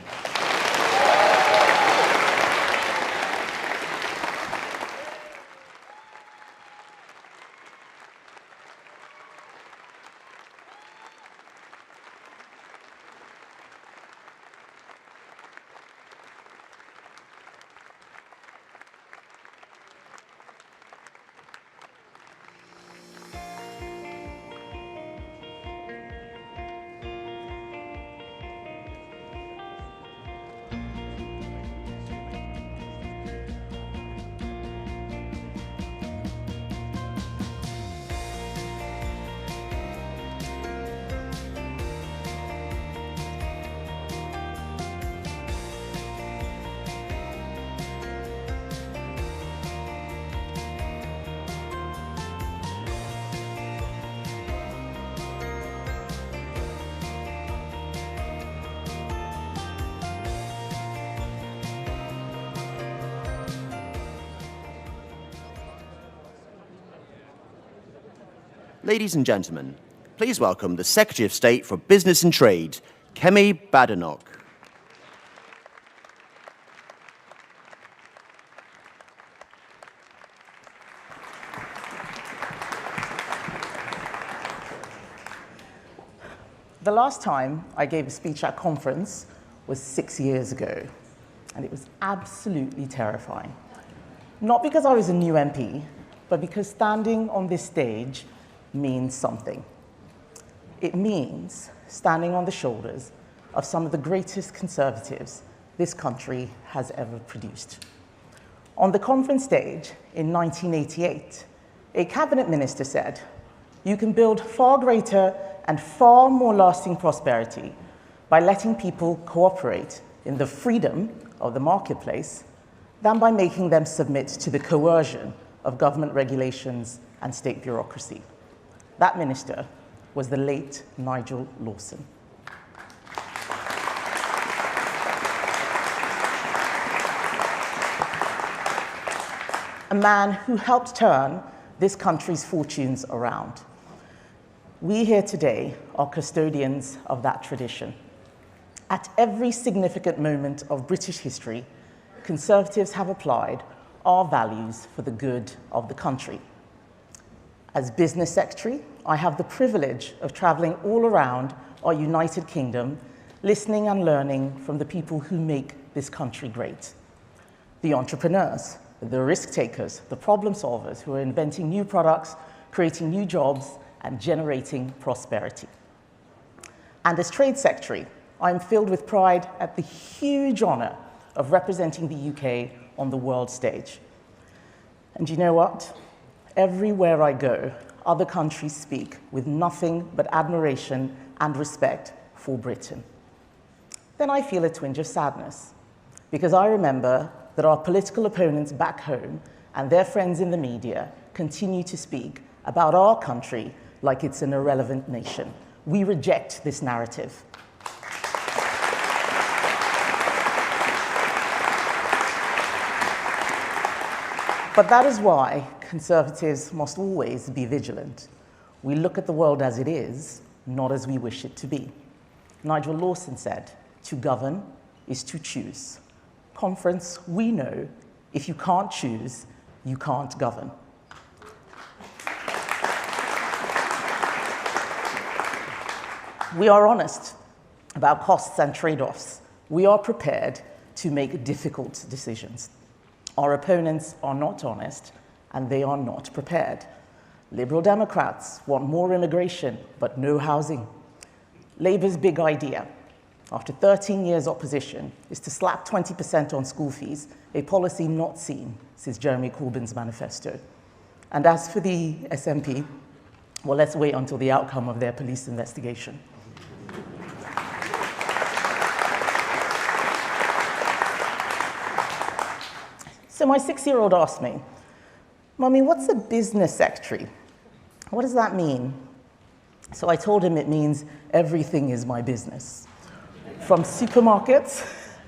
Ladies and gentlemen, please welcome the Secretary of State for Business and Trade, Kemi Badenoch. The last time I gave a speech at a conference was 6 years ago, and it was absolutely terrifying. Not because I was a new MP, but because standing on this stage means something. It means standing on the shoulders of some of the greatest conservatives this country has ever produced. On the conference stage in 1988, a cabinet minister said, "You can build far greater and far more lasting prosperity by letting people cooperate in the freedom of the marketplace than by making them submit to the coercion of government regulations and state bureaucracy." That minister was the late Nigel Lawson. A man who helped turn this country's fortunes around. We here today are custodians of that tradition. At every significant moment of British history, Conservatives have applied our values for the good of the country. As Business Secretary, I have the privilege of traveling all around our United Kingdom, listening and learning from the people who make this country great. The entrepreneurs, the risk takers, the problem solvers who are inventing new products, creating new jobs, and generating prosperity. And as Trade Secretary, I'm filled with pride at the huge honor of representing the UK on the world stage. And you know what? Everywhere I go, other countries speak with nothing but admiration and respect for Britain. Then I feel a twinge of sadness, because I remember that our political opponents back home and their friends in the media continue to speak about our country like it's an irrelevant nation. We reject this narrative. But that is why Conservatives must always be vigilant. We look at the world as it is, not as we wish it to be. Nigel Lawson said, "To govern is to choose." Conference, we know, if you can't choose, you can't govern. We are honest about costs and trade-offs. We are prepared to make difficult decisions. Our opponents are not honest, and they are not prepared. Liberal Democrats want more immigration, but no housing. Labour's big idea, after 13 years opposition, is to slap 20% on school fees, a policy not seen since Jeremy Corbyn's manifesto. And as for the SNP, well, let's wait until the outcome of their police investigation. So my 6-year-old asked me, "Mummy, what's a business secretary? What does that mean?" So I told him it means everything is my business. From supermarkets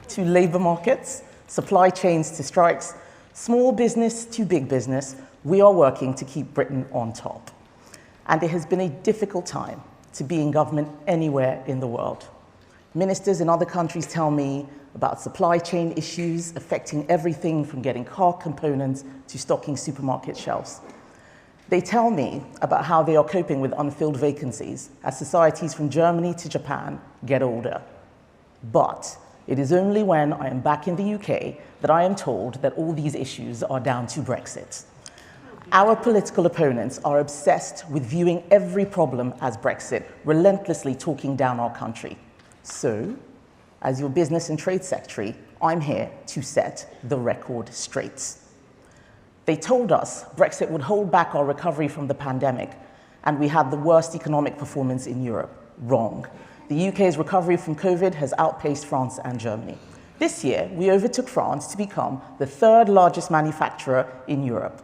to labor markets, supply chains to strikes, small business to big business, we are working to keep Britain on top. And it has been a difficult time to be in government anywhere in the world. Ministers in other countries tell me about supply chain issues affecting everything from getting car components to stocking supermarket shelves. They tell me about how they are coping with unfilled vacancies as societies from Germany to Japan get older. But it is only when I am back in the UK that I am told that all these issues are down to Brexit. Our political opponents are obsessed with viewing every problem as Brexit, relentlessly talking down our country. So, as your Business and Trade Secretary, I'm here to set the record straight. They told us Brexit would hold back our recovery from the pandemic, and we had the worst economic performance in Europe. Wrong. The UK's recovery from COVID has outpaced France and Germany. This year, we overtook France to become the third largest manufacturer in Europe.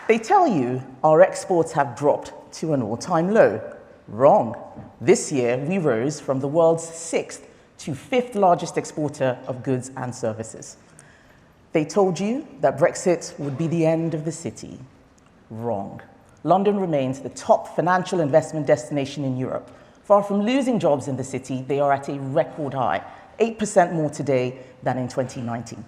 They tell you our exports have dropped to an all-time low. Wrong. This year, we rose from the world's 6th to 5th largest exporter of goods and services. They told you that Brexit would be the end of the city. Wrong. London remains the top financial investment destination in Europe. Far from losing jobs in the city, they are at a record high, 8% more today than in 2019.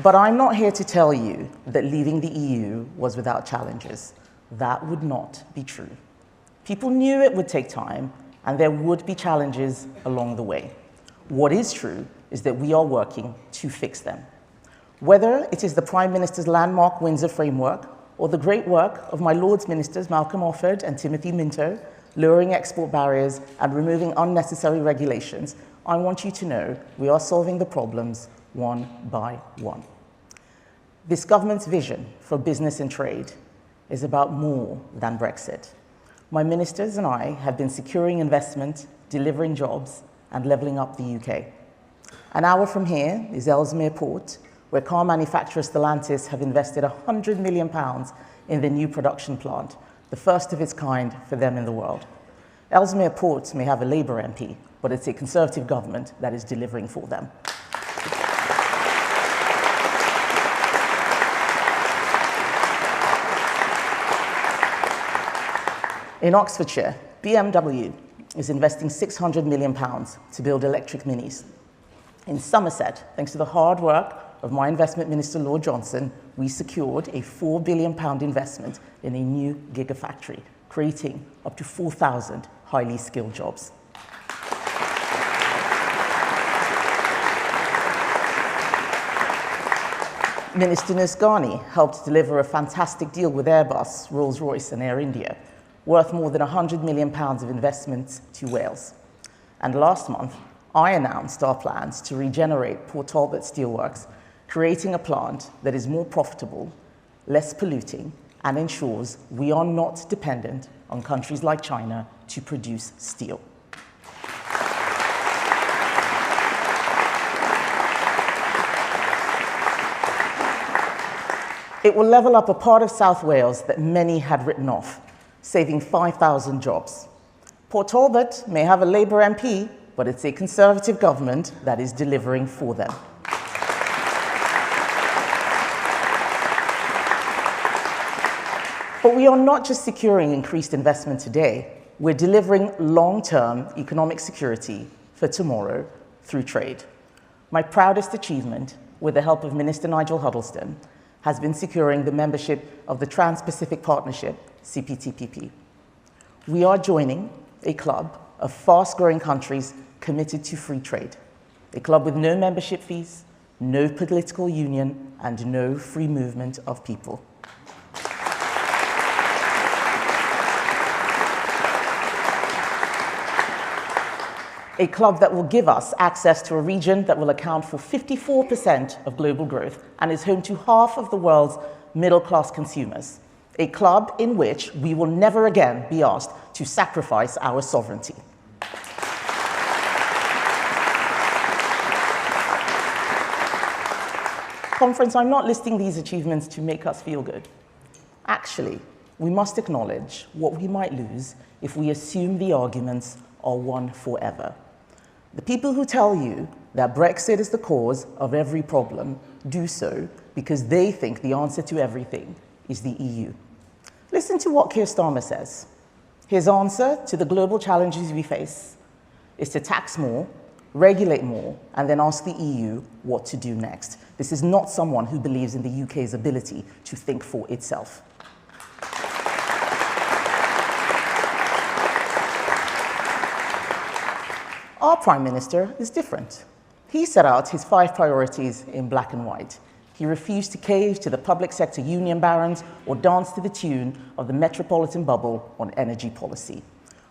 But I'm not here to tell you that leaving the EU was without challenges. That would not be true. People knew it would take time, and there would be challenges along the way. What is true is that we are working to fix them. Whether it is the Prime Minister's landmark Windsor framework, or the great work of my Lords Ministers Malcolm Offord and Timothy Minto, lowering export barriers and removing unnecessary regulations, I want you to know we are solving the problems one by one. This government's vision for business and trade is about more than Brexit. My ministers and I have been securing investment, delivering jobs, and levelling up the UK. An hour from here is Ellesmere Port, where car manufacturer Stellantis have invested £100 million in the new production plant, the first of its kind for them in the world. Ellesmere Port may have a Labour MP, but it's a Conservative government that is delivering for them. In Oxfordshire, BMW is investing £600 million to build electric minis. In Somerset, thanks to the hard work of my investment minister, Lord Johnson, we secured a £4 billion investment in a new gigafactory, creating up to 4,000 highly skilled jobs. Minister Nusgani helped deliver a fantastic deal with Airbus, Rolls-Royce and Air India, worth more than £100 million of investments to Wales. And last month, I announced our plans to regenerate Port Talbot Steelworks, creating a plant that is more profitable, less polluting, and ensures we are not dependent on countries like China to produce steel. It will level up a part of South Wales that many had written off, saving 5,000 jobs. Port Talbot may have a Labour MP, but it's a Conservative government that is delivering for them. But we are not just securing increased investment today, we're delivering long-term economic security for tomorrow through trade. My proudest achievement, with the help of Minister Nigel Huddleston, has been securing the membership of the Trans-Pacific Partnership, CPTPP. We are joining a club of fast-growing countries committed to free trade, a club with no membership fees, no political union, and no free movement of people. A club that will give us access to a region that will account for 54% of global growth and is home to half of the world's middle-class consumers. A club in which we will never again be asked to sacrifice our sovereignty. Conference, I'm not listing these achievements to make us feel good. Actually, we must acknowledge what we might lose if we assume the arguments are won forever. The people who tell you that Brexit is the cause of every problem do so because they think the answer to everything is the EU. Listen to what Keir Starmer says. His answer to the global challenges we face is to tax more, regulate more, and then ask the EU what to do next. This is not someone who believes in the UK's ability to think for itself. Our Prime Minister is different. He set out his 5 priorities in black and white. He refused to cave to the public sector union barons or dance to the tune of the metropolitan bubble on energy policy.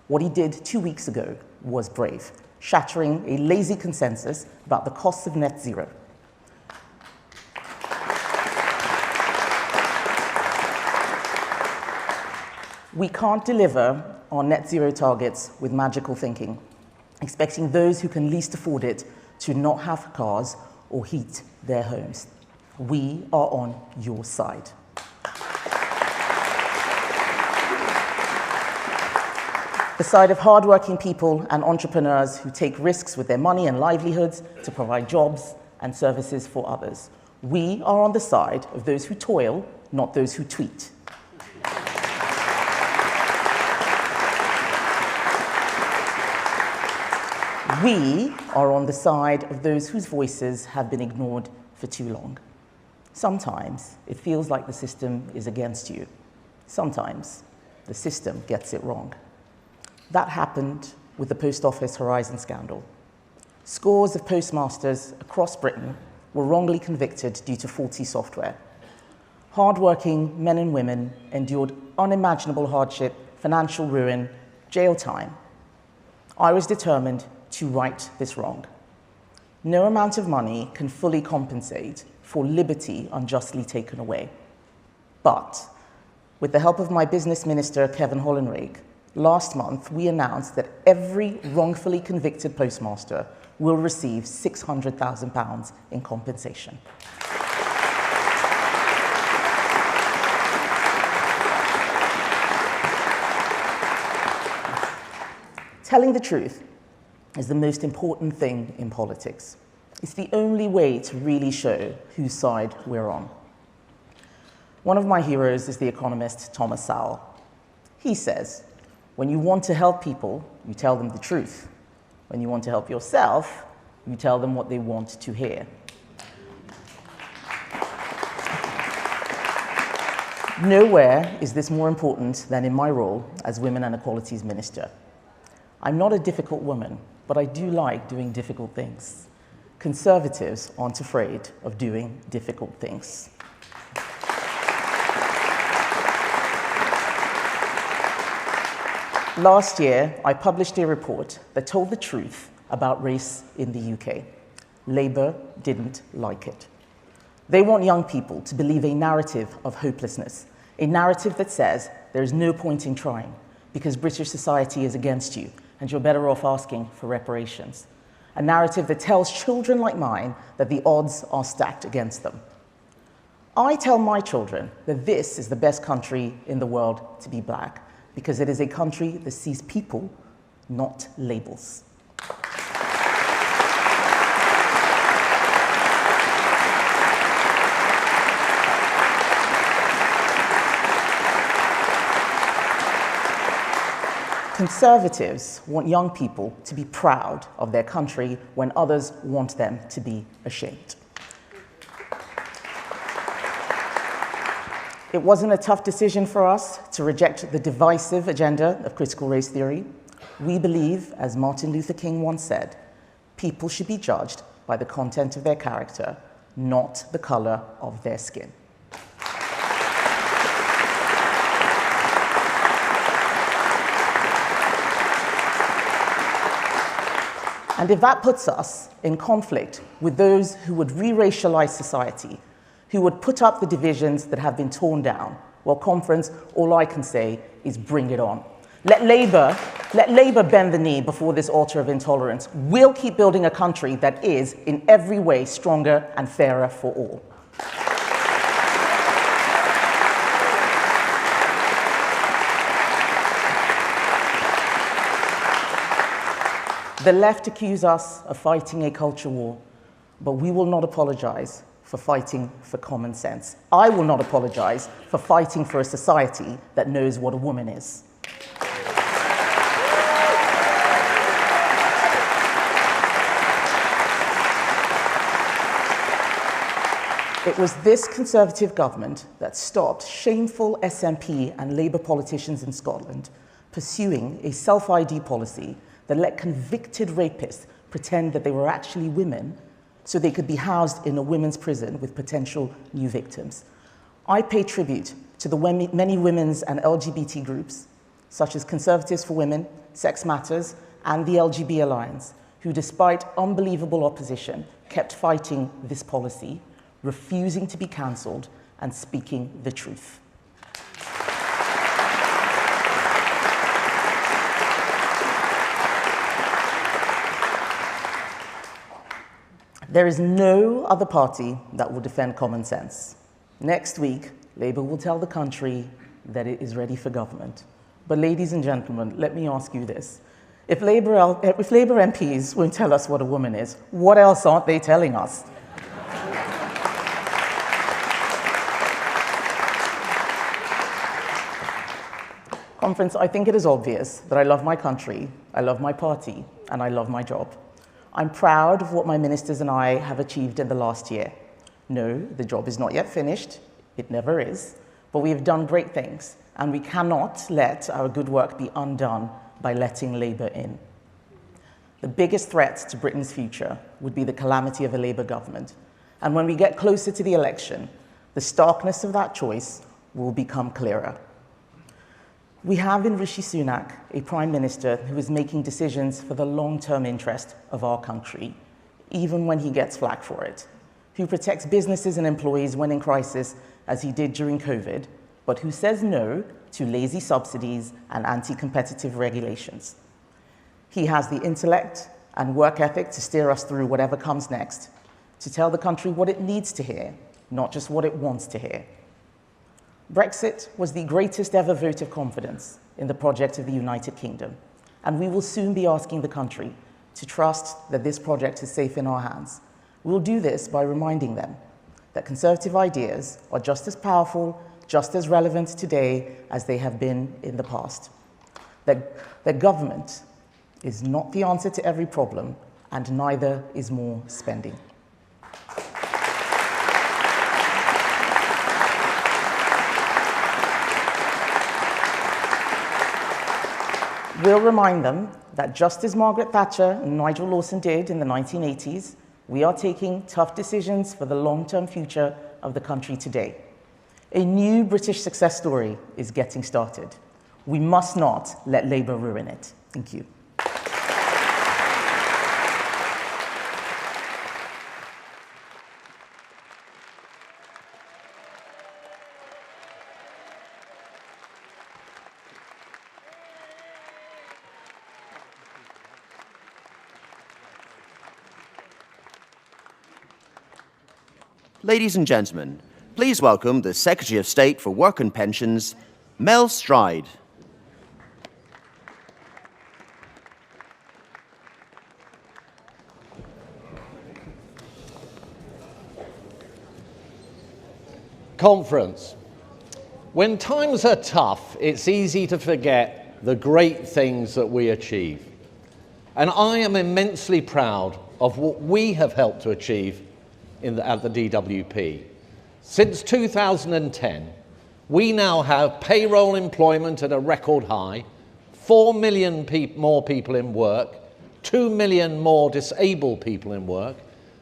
What he did 2 weeks ago was brave, shattering a lazy consensus about the costs of net zero. We can't deliver on net zero targets with magical thinking, expecting those who can least afford it to not have cars or heat their homes. We are on your side. the side of hardworking people and entrepreneurs who take risks with their money and livelihoods to provide jobs and services for others. We are on the side of those who toil, not those who tweet. We are on the side of those whose voices have been ignored for too long. Sometimes it feels like the system is against you. Sometimes the system gets it wrong. That happened with the Post Office Horizon scandal. Scores of postmasters across Britain were wrongly convicted due to faulty software. Hard-working men and women endured unimaginable hardship, financial ruin, jail time. I was determined to right this wrong. No amount of money can fully compensate for liberty unjustly taken away. But with the help of my business minister, Kevin Hollenrake, last month we announced that every wrongfully convicted postmaster will receive £600,000 in compensation. Telling the truth is the most important thing in politics. It's the only way to really show whose side we're on. One of my heroes is the economist Thomas Sowell. He says, when you want to help people, you tell them the truth. When you want to help yourself, you tell them what they want to hear. Nowhere is this more important than in my role as Women and Equalities Minister. I'm not a difficult woman, but I do like doing difficult things. Conservatives aren't afraid of doing difficult things. Last year, I published a report that told the truth about race in the UK. Labour didn't like it. They want young people to believe a narrative of hopelessness, a narrative that says there is no point in trying because British society is against you and you're better off asking for reparations. A narrative that tells children like mine that the odds are stacked against them. I tell my children that this is the best country in the world to be black because it is a country that sees people, not labels. Conservatives want young people to be proud of their country when others want them to be ashamed. It wasn't a tough decision for us to reject the divisive agenda of critical race theory. We believe, as Martin Luther King once said, people should be judged by the content of their character, not the color of their skin. And if that puts us in conflict with those who would re-racialize society, who would put up the divisions that have been torn down, well, conference, all I can say is bring it on. Let Labour bend the knee before this altar of intolerance. We'll keep building a country that is, in every way, stronger and fairer for all. The left accuse us of fighting a culture war, but we will not apologize for fighting for common sense. I will not apologize for fighting for a society that knows what a woman is. It was this Conservative government that stopped shameful SNP and Labour politicians in Scotland pursuing a self-ID policy that let convicted rapists pretend that they were actually women so they could be housed in a women's prison with potential new victims. I pay tribute to the many women's and LGBT groups, such as Conservatives for Women, Sex Matters, and the LGB Alliance, who despite unbelievable opposition, kept fighting this policy, refusing to be cancelled and speaking the truth. There is no other party that will defend common sense. Next week, Labour will tell the country that it is ready for government. But ladies and gentlemen, let me ask you this. If Labour MPs won't tell us what a woman is, what else aren't they telling us? Conference, I think it is obvious that I love my country, I love my party, and I love my job. I'm proud of what my ministers and I have achieved in the last year. No, the job is not yet finished. It never is. But we have done great things, and we cannot let our good work be undone by letting Labour in. The biggest threat to Britain's future would be the calamity of a Labour government. And when we get closer to the election, the starkness of that choice will become clearer. We have in Rishi Sunak a Prime Minister who is making decisions for the long-term interest of our country, even when he gets flack for it, who protects businesses and employees when in crisis, as he did during COVID, but who says no to lazy subsidies and anti-competitive regulations. He has the intellect and work ethic to steer us through whatever comes next, to tell the country what it needs to hear, not just what it wants to hear. Brexit was the greatest ever vote of confidence in the project of the United Kingdom, and we will soon be asking the country to trust that this project is safe in our hands. We'll do this by reminding them that Conservative ideas are just as powerful, just as relevant today as they have been in the past. That government is not the answer to every problem, and neither is more spending. We'll remind them that just as Margaret Thatcher and Nigel Lawson did in the 1980s, we are taking tough decisions for the long-term future of the country today. A new British success story is getting started. We must not let Labour ruin it. Thank you. Ladies and gentlemen, please welcome the Secretary of State for Work and Pensions, Mel Stride. Conference. When times are tough, it's easy to forget the great things that we achieve. And I am immensely proud of what we have helped to achieve at the DWP. Since 2010, we now have payroll employment at a record high, 4 million more people in work, 2 million more disabled people in work,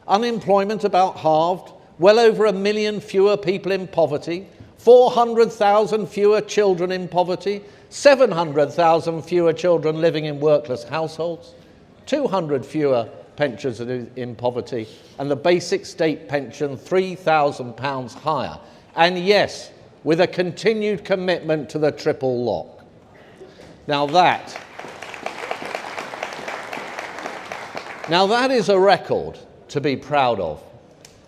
unemployment about halved, well over 1 million fewer people in poverty, 400,000 fewer children in poverty, 700,000 fewer children living in workless households, 200 fewer pensioners in poverty, and the basic state pension £3,000 higher. And yes, with a continued commitment to the triple lock. Now that is a record to be proud of.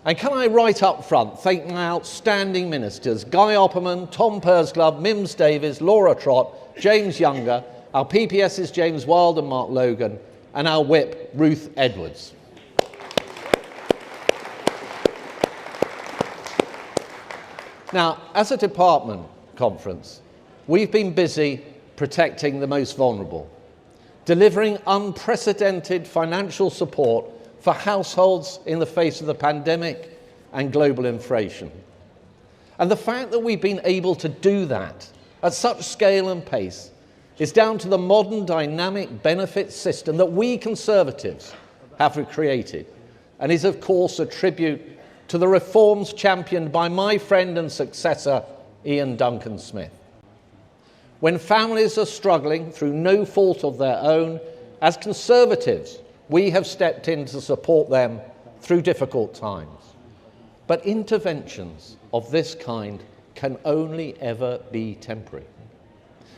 And can I right up front thank my outstanding ministers, Guy Opperman, Tom Pursglove, Mims Davies, Laura Trott, James Younger, our PPS's James Wild and Mark Logan, and our whip, Ruth Edwards. Now, as a department conference, we've been busy protecting the most vulnerable, delivering unprecedented financial support for households in the face of the pandemic and global inflation. And the fact that we've been able to do that at such scale and pace is down to the modern dynamic benefits system that we Conservatives have created, and is of course a tribute to the reforms championed by my friend and successor, Ian Duncan Smith. When families are struggling through no fault of their own, as Conservatives, we have stepped in to support them through difficult times. But interventions of this kind can only ever be temporary.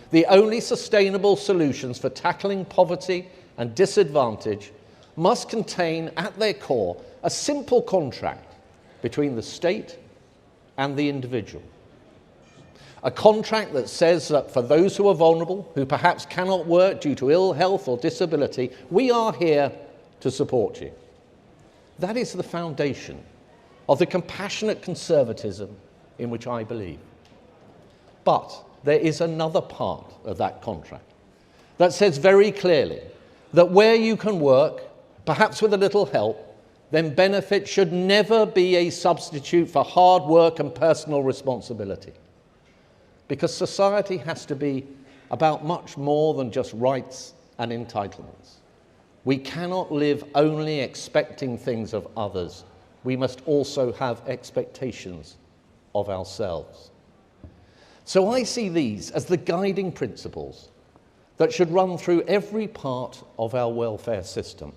The only sustainable solutions for tackling poverty and disadvantage must contain at their core a simple contract between the state and the individual. A contract that says that for those who are vulnerable, who perhaps cannot work due to ill health or disability, we are here to support you. That is the foundation of the compassionate conservatism in which I believe. But there is another part of that contract that says very clearly that where you can work, perhaps with a little help, then benefit should never be a substitute for hard work and personal responsibility. Because society has to be about much more than just rights and entitlements. We cannot live only expecting things of others. We must also have expectations of ourselves. So I see these as the guiding principles that should run through every part of our welfare system.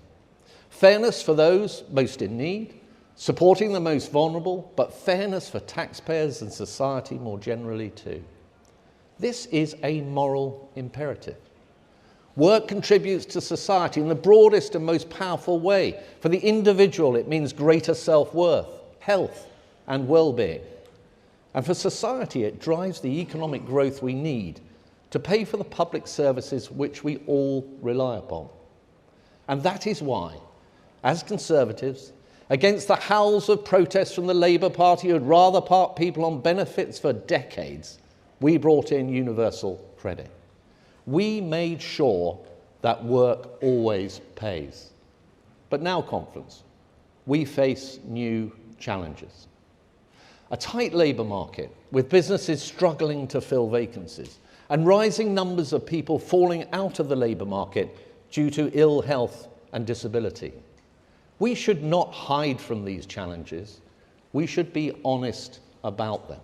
Fairness for those most in need, supporting the most vulnerable, but fairness for taxpayers and society more generally too. This is a moral imperative. Work contributes to society in the broadest and most powerful way. For the individual, it means greater self-worth, health, and well-being. And for society, it drives the economic growth we need to pay for the public services which we all rely upon. And that is why, as Conservatives, against the howls of protest from the Labour Party who would rather park people on benefits for decades, we brought in universal credit. We made sure that work always pays. But now, Conference, we face new challenges. A tight labour market with businesses struggling to fill vacancies and rising numbers of people falling out of the labour market due to ill health and disability. We should not hide from these challenges. We should be honest about them.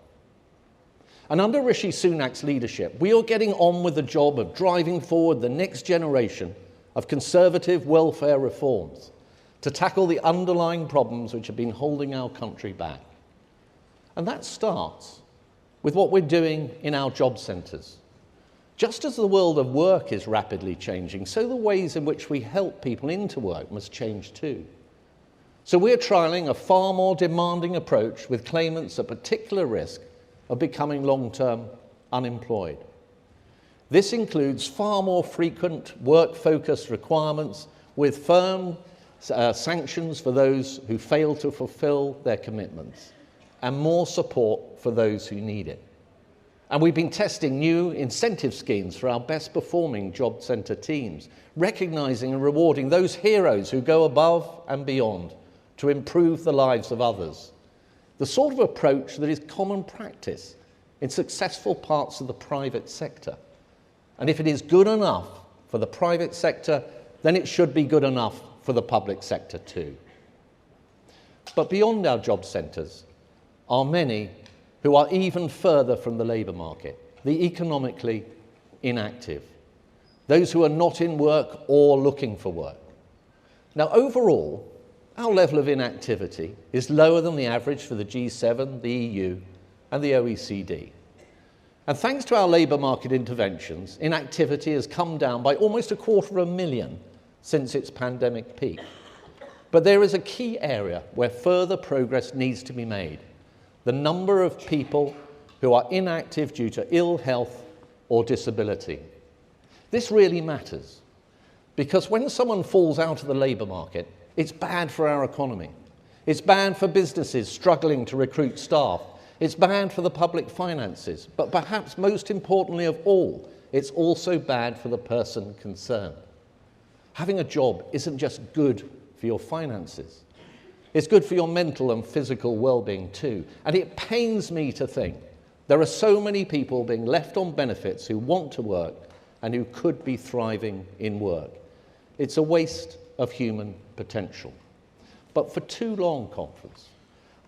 And under Rishi Sunak's leadership, we are getting on with the job of driving forward the next generation of Conservative welfare reforms to tackle the underlying problems which have been holding our country back. And that starts with what we're doing in our job centres. Just as the world of work is rapidly changing, so the ways in which we help people into work must change too. So we're trialling a far more demanding approach with claimants at particular risk of becoming long-term unemployed. This includes far more frequent work-focused requirements with firm sanctions for those who fail to fulfil their commitments, and more support for those who need it. And we've been testing new incentive schemes for our best performing job centre teams, recognising and rewarding those heroes who go above and beyond to improve the lives of others. The sort of approach that is common practice in successful parts of the private sector. And if it is good enough for the private sector, then it should be good enough for the public sector too. But beyond our job centres are many who are even further from the labour market, the economically inactive, those who are not in work or looking for work. Now, overall, our level of inactivity is lower than the average for the G7, the EU, and the OECD. And thanks to our labour market interventions, inactivity has come down by almost 250,000 since its pandemic peak. But there is a key area where further progress needs to be made: the number of people who are inactive due to ill health or disability. This really matters, because when someone falls out of the labour market, it's bad for our economy. It's bad for businesses struggling to recruit staff. It's bad for the public finances. But perhaps most importantly of all, it's also bad for the person concerned. Having a job isn't just good for your finances. It's good for your mental and physical well-being too. And it pains me to think there are so many people being left on benefits who want to work and who could be thriving in work. It's a waste of human potential. But for too long, Conference,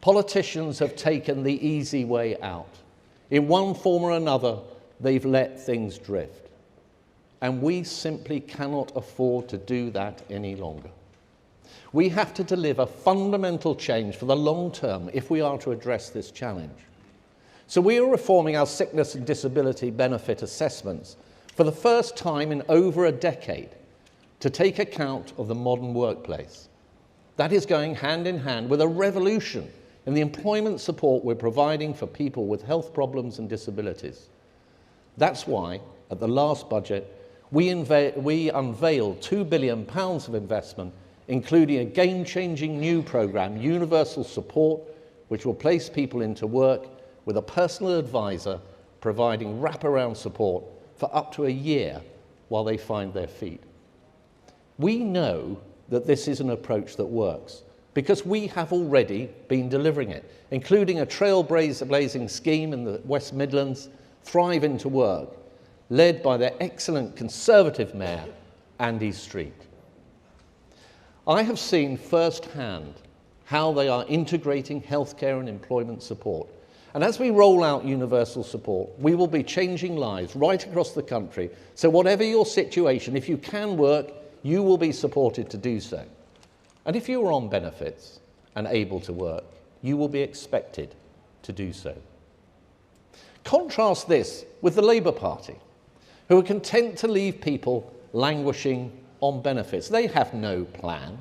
politicians have taken the easy way out. In one form or another, they've let things drift. And we simply cannot afford to do that any longer. We have to deliver fundamental change for the long term if we are to address this challenge. So we are reforming our sickness and disability benefit assessments for the first time in over a decade to take account of the modern workplace. That is going hand in hand with a revolution in the employment support we're providing for people with health problems and disabilities. That's why, at the last budget, we unveiled £2 billion of investment, including a game-changing new programme, Universal Support, which will place people into work with a personal advisor providing wraparound support for up to a year while they find their feet. We know that this is an approach that works because we have already been delivering it, including a trailblazing scheme in the West Midlands, Thrive Into Work, led by their excellent Conservative Mayor, Andy Street. I have seen firsthand how they are integrating healthcare and employment support. And as we roll out universal support, we will be changing lives right across the country. So whatever your situation, if you can work, you will be supported to do so. And if you are on benefits and able to work, you will be expected to do so. Contrast this with the Labour Party, who are content to leave people languishing on benefits. They have no plan.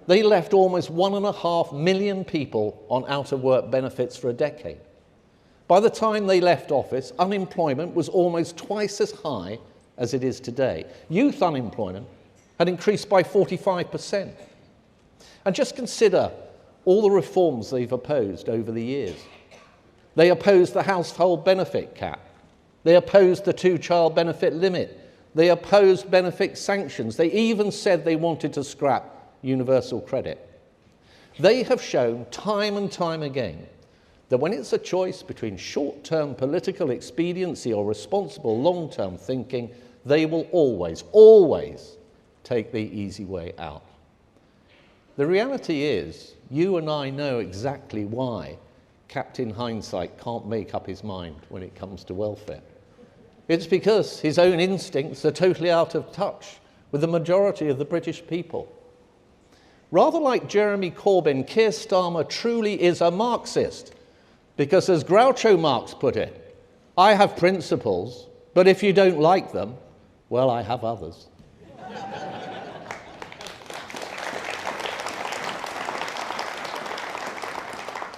They left almost 1.5 million people on out-of-work benefits for a decade. By the time they left office, unemployment was almost twice as high as it is today. Youth unemployment had increased by 45%. And just consider all the reforms they've opposed over the years. They opposed the household benefit cap. They opposed the two-child benefit limit. They opposed benefit sanctions. They even said they wanted to scrap universal credit. They have shown time and time again that when it's a choice between short-term political expediency or responsible long-term thinking, they will always, always take the easy way out. The reality is, you and I know exactly why Captain Hindsight can't make up his mind when it comes to welfare. It's because his own instincts are totally out of touch with the majority of the British people. Rather like Jeremy Corbyn, Keir Starmer truly is a Marxist, because as Groucho Marx put it, I have principles, but if you don't like them, well, I have others.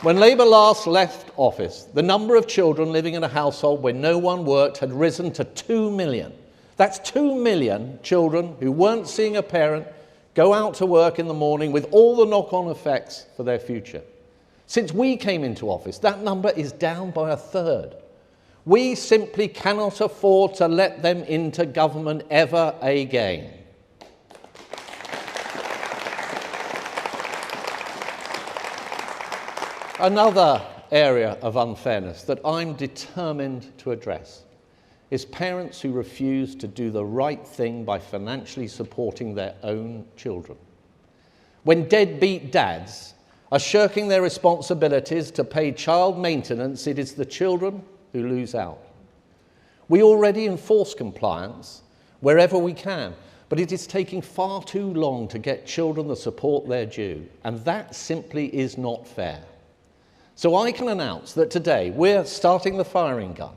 When Labour last left office, the number of children living in a household where no one worked had risen to 2 million. That's 2 million children who weren't seeing a parent go out to work in the morning with all the knock-on effects for their future. Since we came into office, that number is down by a third. We simply cannot afford to let them into government ever again. Another area of unfairness that I'm determined to address is parents who refuse to do the right thing by financially supporting their own children. When deadbeat dads are shirking their responsibilities to pay child maintenance, it is the children who lose out. We already enforce compliance wherever we can, but it is taking far too long to get children the support they're due, and that simply is not fair. So I can announce that today we're starting the firing gun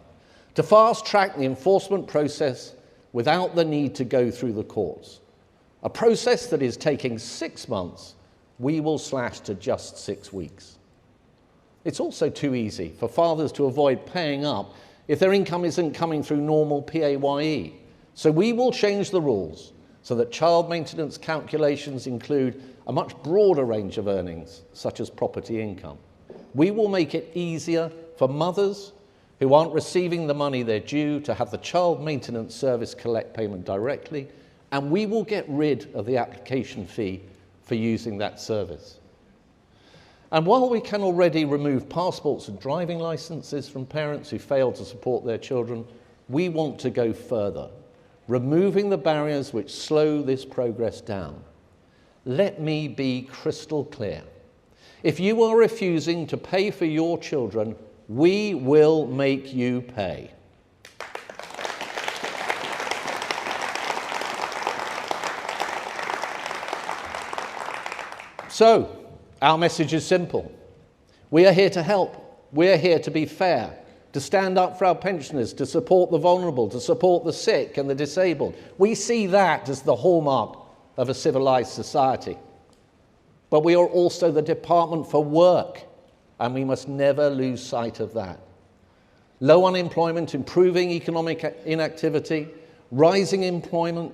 to fast-track the enforcement process without the need to go through the courts. A process that is taking 6 months, we will slash to just 6 weeks. It's also too easy for fathers to avoid paying up if their income isn't coming through normal PAYE. So we will change the rules so that child maintenance calculations include a much broader range of earnings, such as property income. We will make it easier for mothers who aren't receiving the money they're due to have the child maintenance service collect payment directly, and we will get rid of the application fee for using that service. And while we can already remove passports and driving licenses from parents who fail to support their children, we want to go further, removing the barriers which slow this progress down. Let me be crystal clear. If you are refusing to pay for your children, we will make you pay. So, our message is simple. We are here to help. We are here to be fair, to stand up for our pensioners, to support the vulnerable, to support the sick and the disabled. We see that as the hallmark of a civilized society. But we are also the Department for Work, and we must never lose sight of that. Low unemployment, improving economic inactivity, rising employment,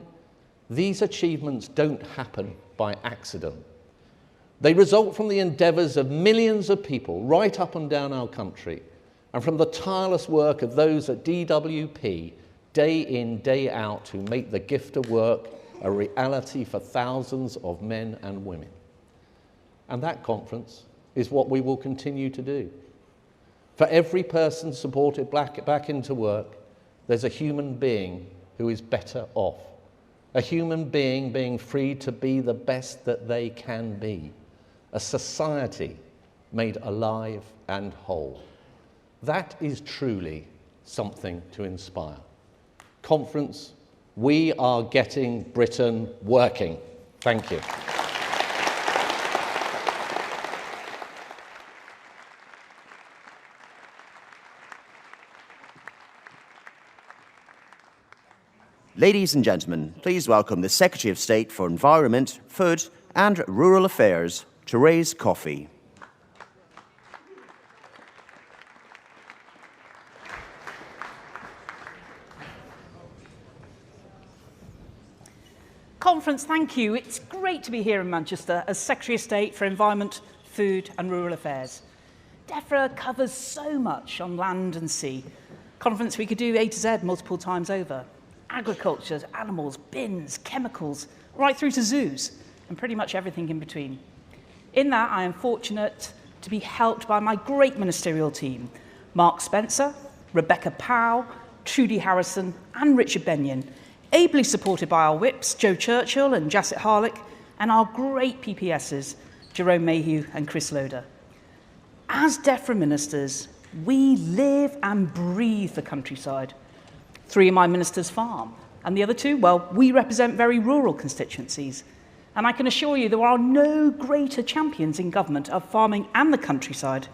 these achievements don't happen by accident. They result from the endeavours of millions of people right up and down our country, and from the tireless work of those at DWP, day in, day out, who make the gift of work a reality for thousands of men and women. And that conference is what we will continue to do. For every person supported back into work, there's a human being who is better off. A human being being free to be the best that they can be. A society made alive and whole. That is truly something to inspire. Conference, we are getting Britain working. Thank you. Ladies and gentlemen, please welcome the Secretary of State for Environment, Food and Rural Affairs, Therese Coffey. Conference, thank you. It's great to be here in Manchester as Secretary of State for Environment, Food and Rural Affairs. DEFRA covers so much on land and sea. Conference, we could do A to Z multiple times over. Agriculture, animals, bins, chemicals, right through to zoos, and pretty much everything in between. In that, I am fortunate to be helped by my great ministerial team, Mark Spencer, Rebecca Powell, Trudy Harrison, and Richard Benyon, ably supported by our whips, Joe Churchill and Jacet Harlick, and our great PPSs, Jerome Mayhew and Chris Loader. As DEFRA ministers, we live and breathe the countryside. 3 of my ministers farm, and the other 2, well, we represent very rural constituencies. And I can assure you there are no greater champions in government of farming and the countryside,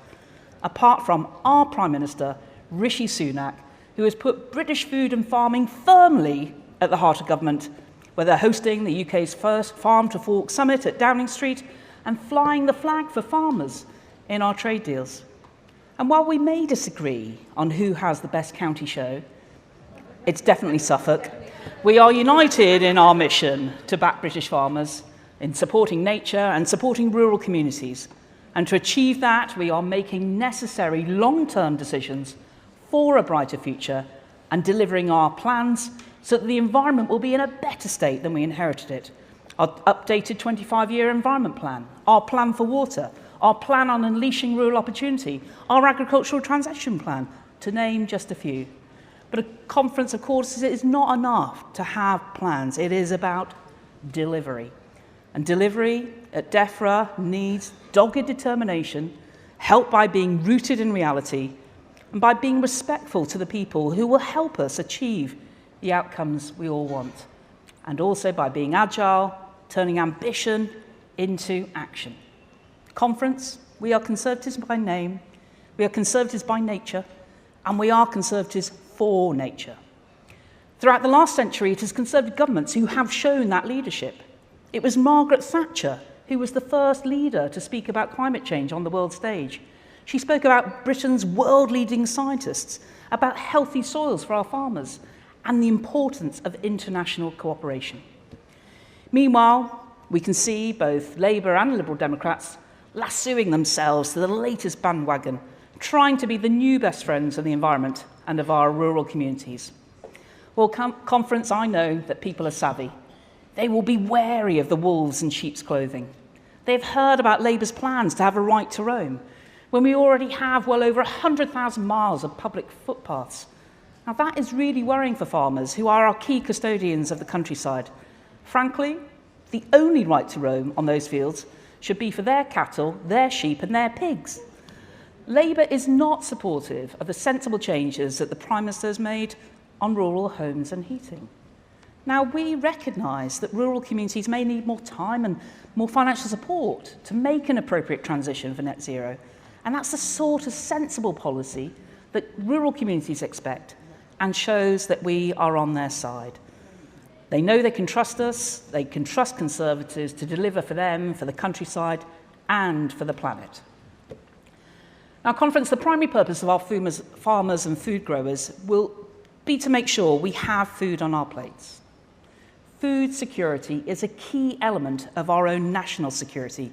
apart from our Prime Minister, Rishi Sunak, who has put British food and farming firmly at the heart of government, where they're hosting the UK's first Farm to Fork Summit at Downing Street and flying the flag for farmers in our trade deals. And while we may disagree on who has the best county show, it's definitely Suffolk. We are united in our mission to back British farmers, in supporting nature and supporting rural communities. And to achieve that, we are making necessary long-term decisions for a brighter future and delivering our plans so that the environment will be in a better state than we inherited it. Our updated 25-year environment plan, our plan for water, our plan on unleashing rural opportunity, our agricultural transition plan, to name just a few. But a conference, of course, is not enough to have plans. It is about delivery. And delivery at DEFRA needs dogged determination, helped by being rooted in reality, and by being respectful to the people who will help us achieve the outcomes we all want. And also by being agile, turning ambition into action. Conference, we are Conservatives by name, we are Conservatives by nature, and we are Conservatives for nature. Throughout the last century, it is Conservative governments who have shown that leadership. It was Margaret Thatcher who was the first leader to speak about climate change on the world stage. She spoke about Britain's world-leading scientists, about healthy soils for our farmers, and the importance of international cooperation. Meanwhile, we can see both Labour and Liberal Democrats lassoing themselves to the latest bandwagon, trying to be the new best friends of the environment and of our rural communities. Well, Conference, I know that people are savvy. They will be wary of the wolves in sheep's clothing. They've heard about Labour's plans to have a right to roam, when we already have well over 100,000 miles of public footpaths. Now, that is really worrying for farmers, who are our key custodians of the countryside. Frankly, the only right to roam on those fields should be for their cattle, their sheep and their pigs. Labour is not supportive of the sensible changes that the Prime Minister has made on rural homes and heating. Now, we recognise that rural communities may need more time and more financial support to make an appropriate transition for net zero. And that's the sort of sensible policy that rural communities expect and shows that we are on their side. They know they can trust us, they can trust Conservatives to deliver for them, for the countryside and for the planet. Now, conference, the primary purpose of our farmers and food growers will be to make sure we have food on our plates. Food security is a key element of our own national security.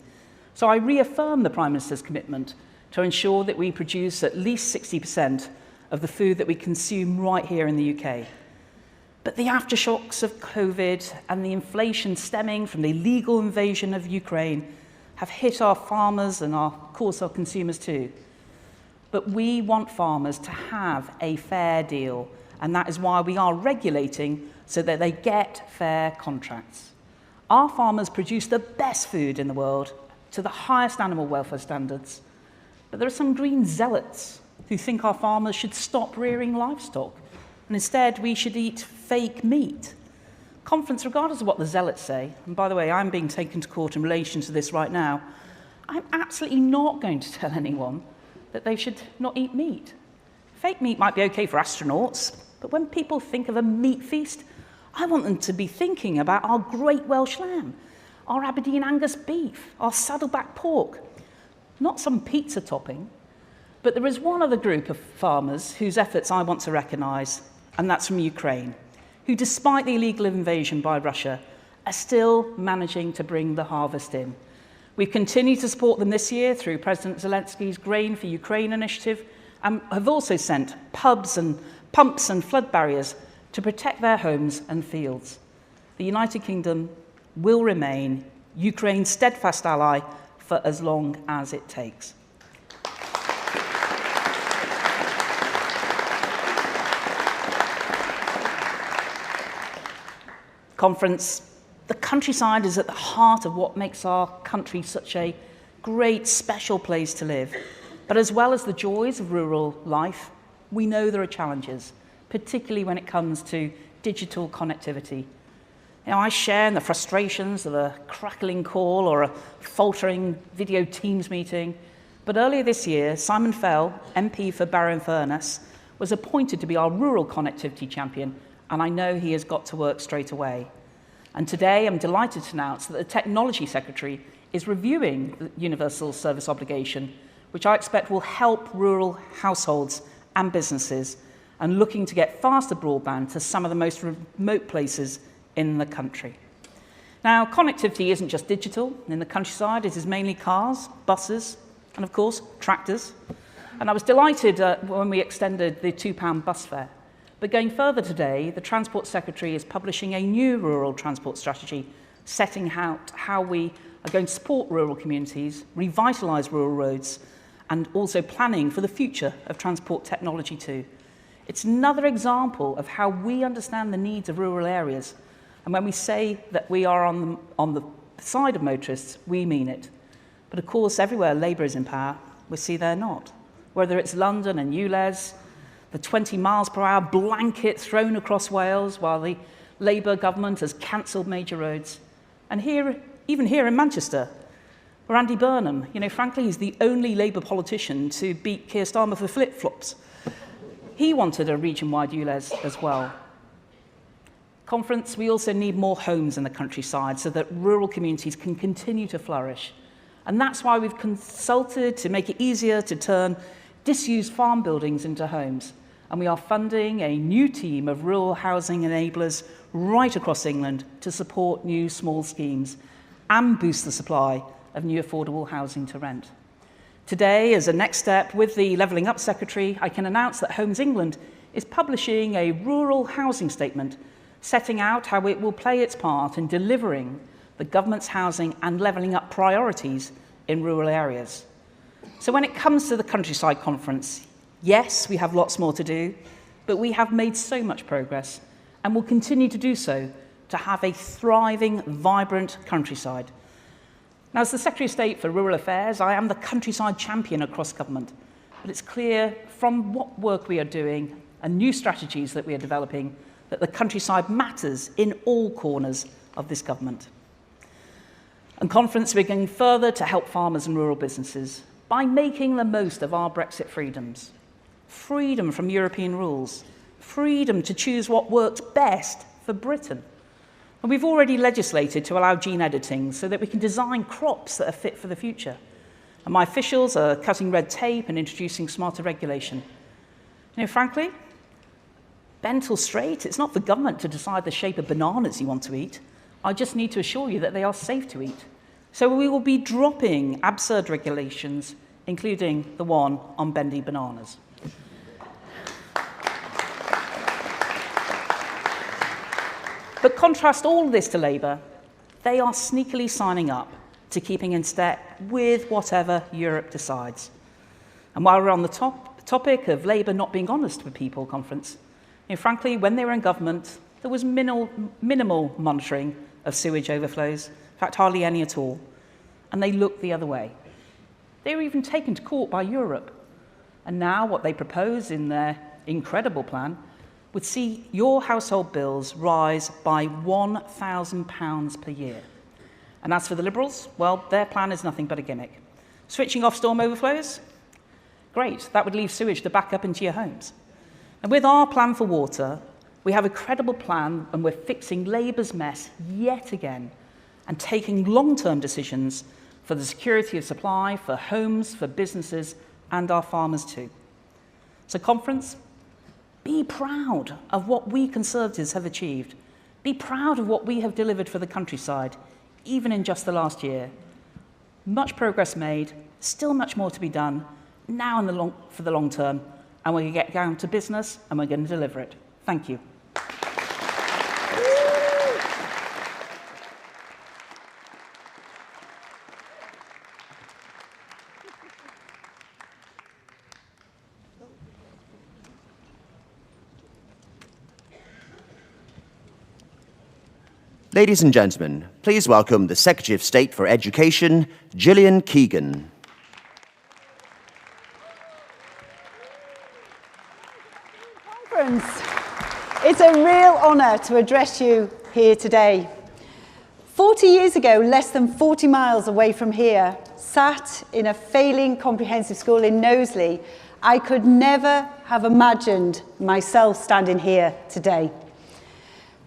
So I reaffirm the Prime Minister's commitment to ensure that we produce at least 60% of the food that we consume right here in the UK. But the aftershocks of COVID and the inflation stemming from the illegal invasion of Ukraine have hit our farmers and, of course, our consumers too. But we want farmers to have a fair deal, and that is why we are regulating so that they get fair contracts. Our farmers produce the best food in the world to the highest animal welfare standards. But there are some green zealots who think our farmers should stop rearing livestock, and instead we should eat fake meat. Conference, regardless of what the zealots say, and by the way, I'm being taken to court in relation to this right now, I'm absolutely not going to tell anyone that they should not eat meat. Fake meat might be okay for astronauts, but when people think of a meat feast, I want them to be thinking about our great Welsh lamb, our Aberdeen Angus beef, our saddleback pork, not some pizza topping. But there is one other group of farmers whose efforts I want to recognise, and that's from Ukraine, who, despite the illegal invasion by Russia, are still managing to bring the harvest in. We've continued to support them this year through President Zelensky's Grain for Ukraine initiative, and have also sent pumps and flood barriers to protect their homes and fields. The United Kingdom will remain Ukraine's steadfast ally for as long as it takes. Conference, the countryside is at the heart of what makes our country such a great, special place to live. But as well as the joys of rural life, we know there are challenges, particularly when it comes to digital connectivity. Now, I share in the frustrations of a crackling call or a faltering video Teams meeting. But earlier this year, Simon Fell, MP for Barrow-in-Furness, was appointed to be our rural connectivity champion, and I know he has got to work straight away. And today I'm delighted to announce that the Technology Secretary is reviewing the Universal Service Obligation, which I expect will help rural households and businesses, and looking to get faster broadband to some of the most remote places in the country. Now, connectivity isn't just digital. In the countryside, it is mainly cars, buses, and of course, tractors. And I was delighted when we extended the £2 bus fare. But going further today, the Transport Secretary is publishing a new rural transport strategy, setting out how we are going to support rural communities, revitalise rural roads, and also planning for the future of transport technology too. It's another example of how we understand the needs of rural areas. And when we say that we are on the side of motorists, we mean it. But of course, everywhere Labour is in power, we see they're not. Whether it's London and ULEZ, the 20 miles per hour blanket thrown across Wales while the Labour government has cancelled major roads. And here, even here in Manchester, where Andy Burnham, frankly, he's the only Labour politician to beat Keir Starmer for flip-flops. He wanted a region-wide ULEZ as well. Conference, we also need more homes in the countryside so that rural communities can continue to flourish. And that's why we've consulted to make it easier to turn disused farm buildings into homes. And we are funding a new team of rural housing enablers right across England to support new small schemes and boost the supply of new affordable housing to rent. Today, as a next step with the Levelling Up Secretary, I can announce that Homes England is publishing a rural housing statement setting out how it will play its part in delivering the government's housing and levelling up priorities in rural areas. So when it comes to the Countryside Conference, yes, we have lots more to do, but we have made so much progress and will continue to do so to have a thriving, vibrant countryside. Now, as the Secretary of State for Rural Affairs, I am the countryside champion across government, but it's clear from what work we are doing and new strategies that we are developing that the countryside matters in all corners of this government. And Conference, we're going further to help farmers and rural businesses by making the most of our Brexit freedoms. Freedom from European rules, freedom to choose what works best for Britain. And we've already legislated to allow gene editing so that we can design crops that are fit for the future. And my officials are cutting red tape and introducing smarter regulation. You know, frankly, bent or straight, it's not for government to decide the shape of bananas you want to eat. I just need to assure you that they are safe to eat. So we will be dropping absurd regulations, including the one on bendy bananas. But contrast all of this to Labour. They are sneakily signing up to keeping in step with whatever Europe decides. And while we're on the topic of Labour not being honest with people conference, you know, frankly, when they were in government, there was minimal monitoring of sewage overflows, in fact, hardly any at all, and they looked the other way. They were even taken to court by Europe. And now what they propose in their incredible plan would see your household bills rise by £1,000 per year. And as for the Liberals, well, their plan is nothing but a gimmick. Switching off storm overflows? Great, that would leave sewage to back up into your homes. And with our plan for water, we have a credible plan and we're fixing Labour's mess yet again and taking long-term decisions for the security of supply, for homes, for businesses, and our farmers too. So conference, be proud of what we Conservatives have achieved. Be proud of what we have delivered for the countryside, even in just the last year. Much progress made, still much more to be done, now for the long term, and we're going to get down to business and we're going to deliver it. Thank you. Ladies and gentlemen, please welcome the Secretary of State for Education, Gillian Keegan. Conference. It's a real honour to address you here today. 40 years ago, less than 40 miles away from here, sat in a failing comprehensive school in Knowsley, I could never have imagined myself standing here today.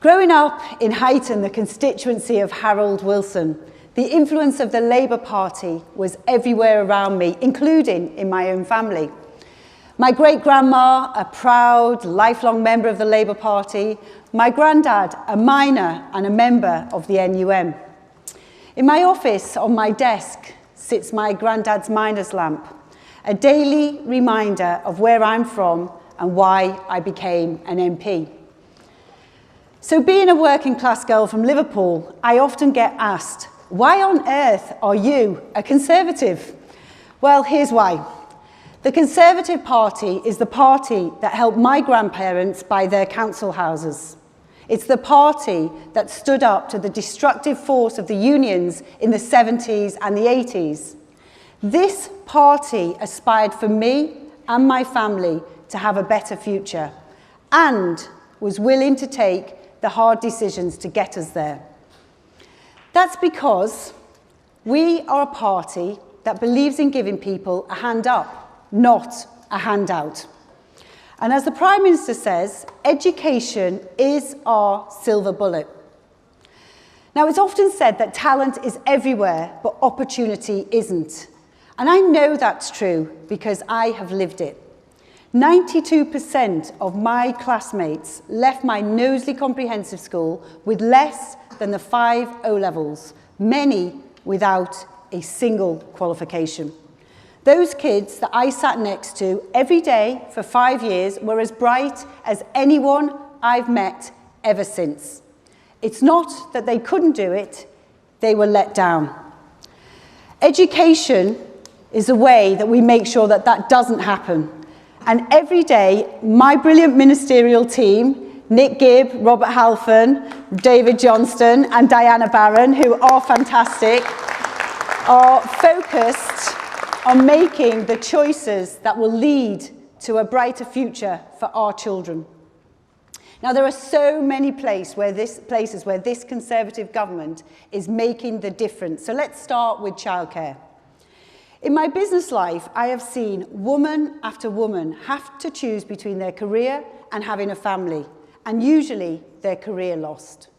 Growing up in Huyton, the constituency of Harold Wilson, the influence of the Labour Party was everywhere around me, including in my own family. My great-grandma, a proud, lifelong member of the Labour Party, my granddad, a miner and a member of the NUM. In my office, on my desk, sits my granddad's miner's lamp, a daily reminder of where I'm from and why I became an MP. So being a working class girl from Liverpool, I often get asked, why on earth are you a Conservative? Well, here's why. The Conservative Party is the party that helped my grandparents buy their council houses. It's the party that stood up to the destructive force of the unions in the 70s and the 80s. This party aspired for me and my family to have a better future and was willing to take the hard decisions to get us there. That's because we are a party that believes in giving people a hand up, not a handout. And as the Prime Minister says, education is our silver bullet. Now, it's often said that talent is everywhere, but opportunity isn't. And I know that's true because I have lived it. 92% of my classmates left my Knowsley Comprehensive School with less than the 5 O-levels, many without a single qualification. Those kids that I sat next to every day for 5 years were as bright as anyone I've met ever since. It's not that they couldn't do it, they were let down. Education is a way that we make sure that that doesn't happen. And every day, my brilliant ministerial team, Nick Gibb, Robert Halfon, David Johnston, and Diana Barron, who are fantastic, are focused on making the choices that will lead to a brighter future for our children. Now, there are so many places where this Conservative government is making the difference. So let's start with childcare. In my business life, I have seen woman after woman have to choose between their career and having a family, and usually their career lost.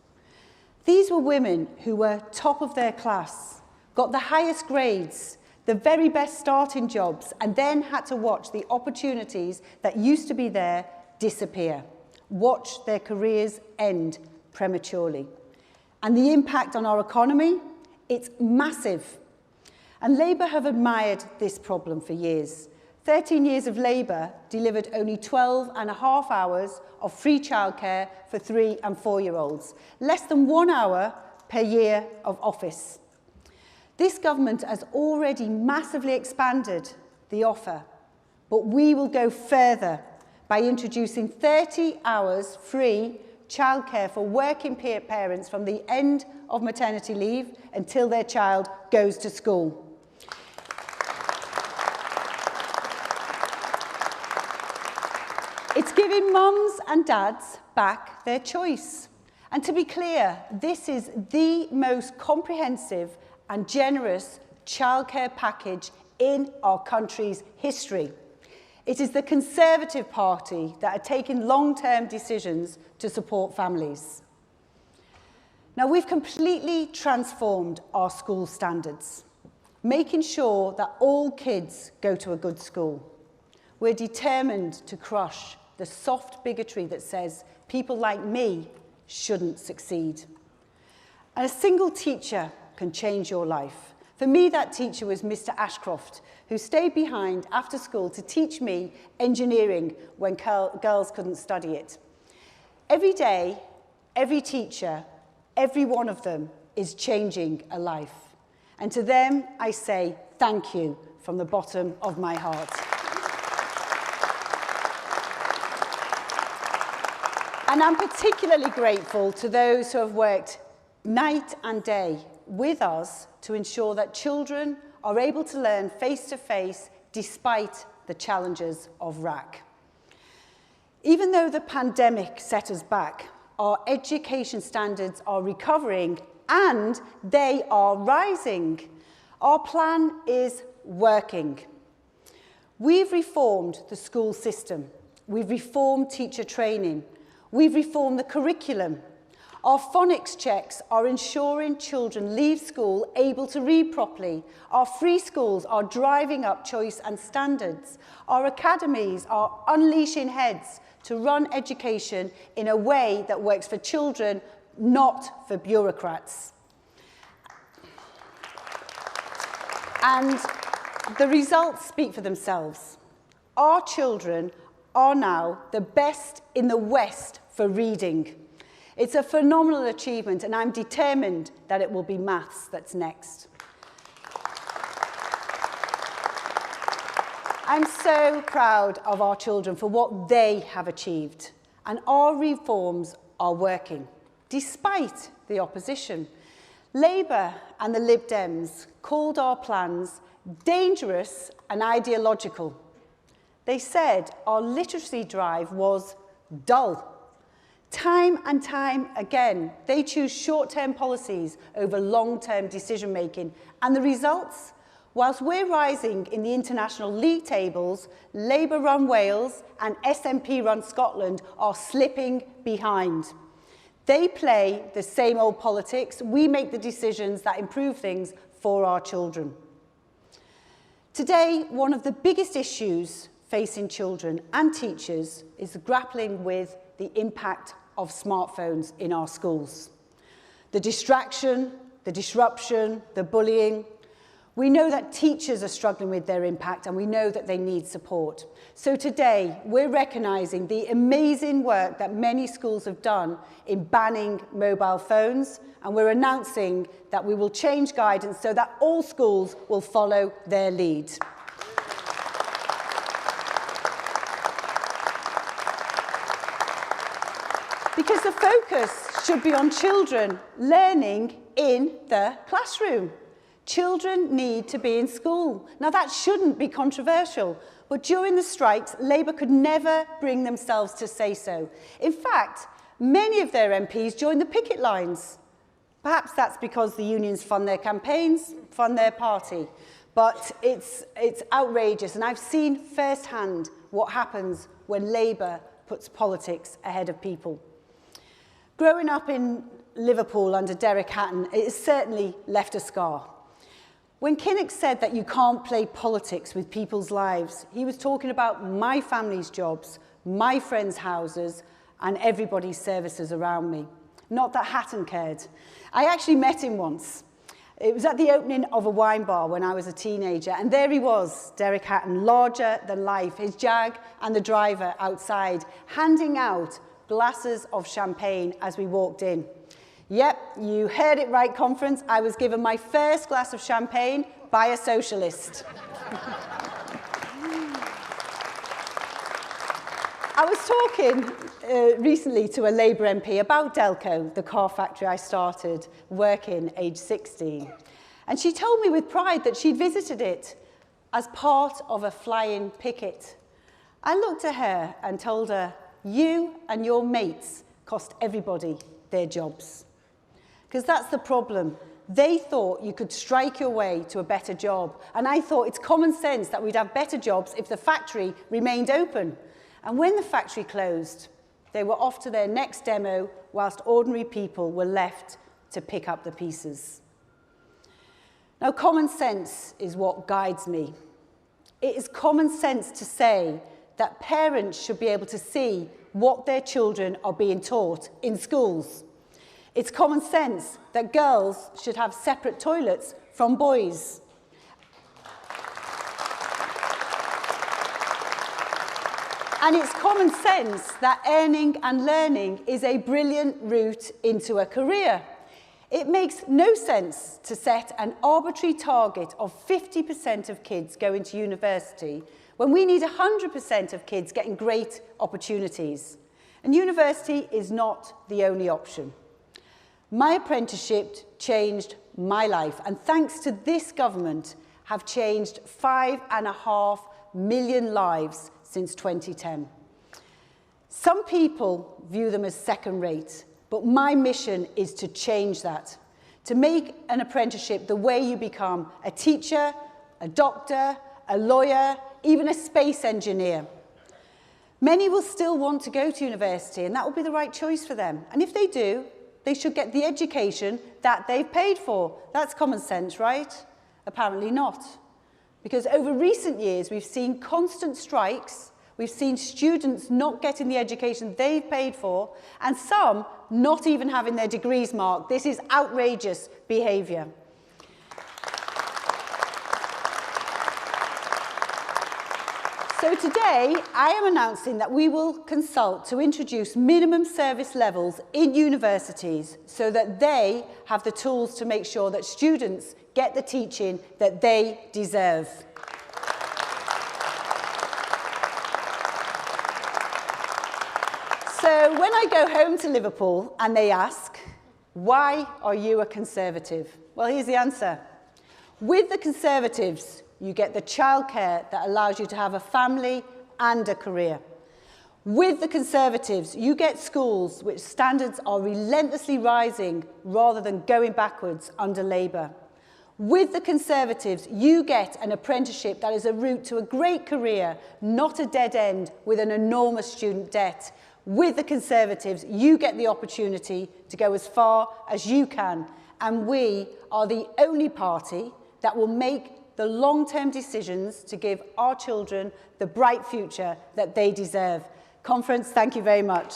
These were women who were top of their class, got the highest grades, the very best starting jobs, and then had to watch the opportunities that used to be there disappear, watch their careers end prematurely. And the impact on our economy, it's massive. And Labour have admired this problem for years. 13 years of Labour delivered only 12.5 hours of free childcare for 3- and 4-year-olds, less than 1 hour per year of office. This government has already massively expanded the offer, but we will go further by introducing 30 hours free childcare for working parents from the end of maternity leave until their child goes to school. It's giving mums and dads back their choice. And to be clear, this is the most comprehensive and generous childcare package in our country's history. It is the Conservative Party that are taking long-term decisions to support families. Now, we've completely transformed our school standards, making sure that all kids go to a good school. We're determined to crush the soft bigotry that says people like me shouldn't succeed. And a single teacher can change your life. For me, that teacher was Mr. Ashcroft, who stayed behind after school to teach me engineering when girls couldn't study it. Every day, every teacher, every one of them is changing a life. And to them, I say thank you from the bottom of my heart. And I'm particularly grateful to those who have worked night and day with us to ensure that children are able to learn face-to-face despite the challenges of RAC. Even though the pandemic set us back, our education standards are recovering and they are rising. Our plan is working. We've reformed the school system. We've reformed teacher training. We've reformed the curriculum. Our phonics checks are ensuring children leave school able to read properly. Our free schools are driving up choice and standards. Our academies are unleashing heads to run education in a way that works for children, not for bureaucrats. And the results speak for themselves. Our children are now the best in the West for reading. It's a phenomenal achievement, and I'm determined that it will be maths that's next. I'm so proud of our children for what they have achieved, and our reforms are working, despite the opposition. Labour and the Lib Dems called our plans dangerous and ideological. They said our literacy drive was dull. Time and time again, they choose short-term policies over long-term decision-making. And the results? Whilst we're rising in the international league tables, Labour-run Wales and SNP-run Scotland are slipping behind. They play the same old politics. We make the decisions that improve things for our children. Today, one of the biggest issues facing children and teachers is grappling with the impact of smartphones in our schools. The distraction, the disruption, the bullying. We know that teachers are struggling with their impact, and we know that they need support. So today, we're recognising the amazing work that many schools have done in banning mobile phones, and we're announcing that we will change guidance so that all schools will follow their lead. Because the focus should be on children learning in the classroom. Children need to be in school. Now, that shouldn't be controversial, but during the strikes, Labour could never bring themselves to say so. In fact, many of their MPs joined the picket lines. Perhaps that's because the unions fund their campaigns, fund their party. But it's outrageous, and I've seen firsthand what happens when Labour puts politics ahead of people. Growing up in Liverpool under Derek Hatton, it has certainly left a scar. When Kinnock said that you can't play politics with people's lives, he was talking about my family's jobs, my friends' houses, and everybody's services around me. Not that Hatton cared. I actually met him once. It was at the opening of a wine bar when I was a teenager, and there he was, Derek Hatton, larger than life, his Jag and the driver outside, handing out glasses of champagne as we walked in. Yep, you heard it right, conference. I was given my first glass of champagne by a socialist. I was talking recently to a Labour MP about Delco, the car factory I started working age 16. And she told me with pride that she'd visited it as part of a flying picket. I looked at her and told her, you and your mates cost everybody their jobs. Because that's the problem. They thought you could strike your way to a better job. And I thought it's common sense that we'd have better jobs if the factory remained open. And when the factory closed, they were off to their next demo whilst ordinary people were left to pick up the pieces. Now, common sense is what guides me. It is common sense to say that parents should be able to see what their children are being taught in schools. It's common sense that girls should have separate toilets from boys. And it's common sense that earning and learning is a brilliant route into a career. It makes no sense to set an arbitrary target of 50% of kids going to university when we need 100% of kids getting great opportunities. And university is not the only option. My apprenticeship changed my life, and thanks to this government, have changed 5.5 million lives since 2010. Some people view them as second-rate, but my mission is to change that, to make an apprenticeship the way you become a teacher, a doctor, a lawyer, even a space engineer. Many will still want to go to university, and that will be the right choice for them. And if they do, they should get the education that they've paid for. That's common sense, right? Apparently not. Because over recent years, we've seen constant strikes, we've seen students not getting the education they've paid for, and some not even having their degrees marked. This is outrageous behaviour. So today, I am announcing that we will consult to introduce minimum service levels in universities so that they have the tools to make sure that students get the teaching that they deserve. So when I go home to Liverpool and they ask, why are you a Conservative? Well, here's the answer. With the Conservatives, you get the childcare that allows you to have a family and a career. With the Conservatives, you get schools which standards are relentlessly rising rather than going backwards under Labour. With the Conservatives, you get an apprenticeship that is a route to a great career, not a dead end with an enormous student debt. With the Conservatives, you get the opportunity to go as far as you can. And we are the only party that will make the long-term decisions to give our children the bright future that they deserve. Conference, thank you very much.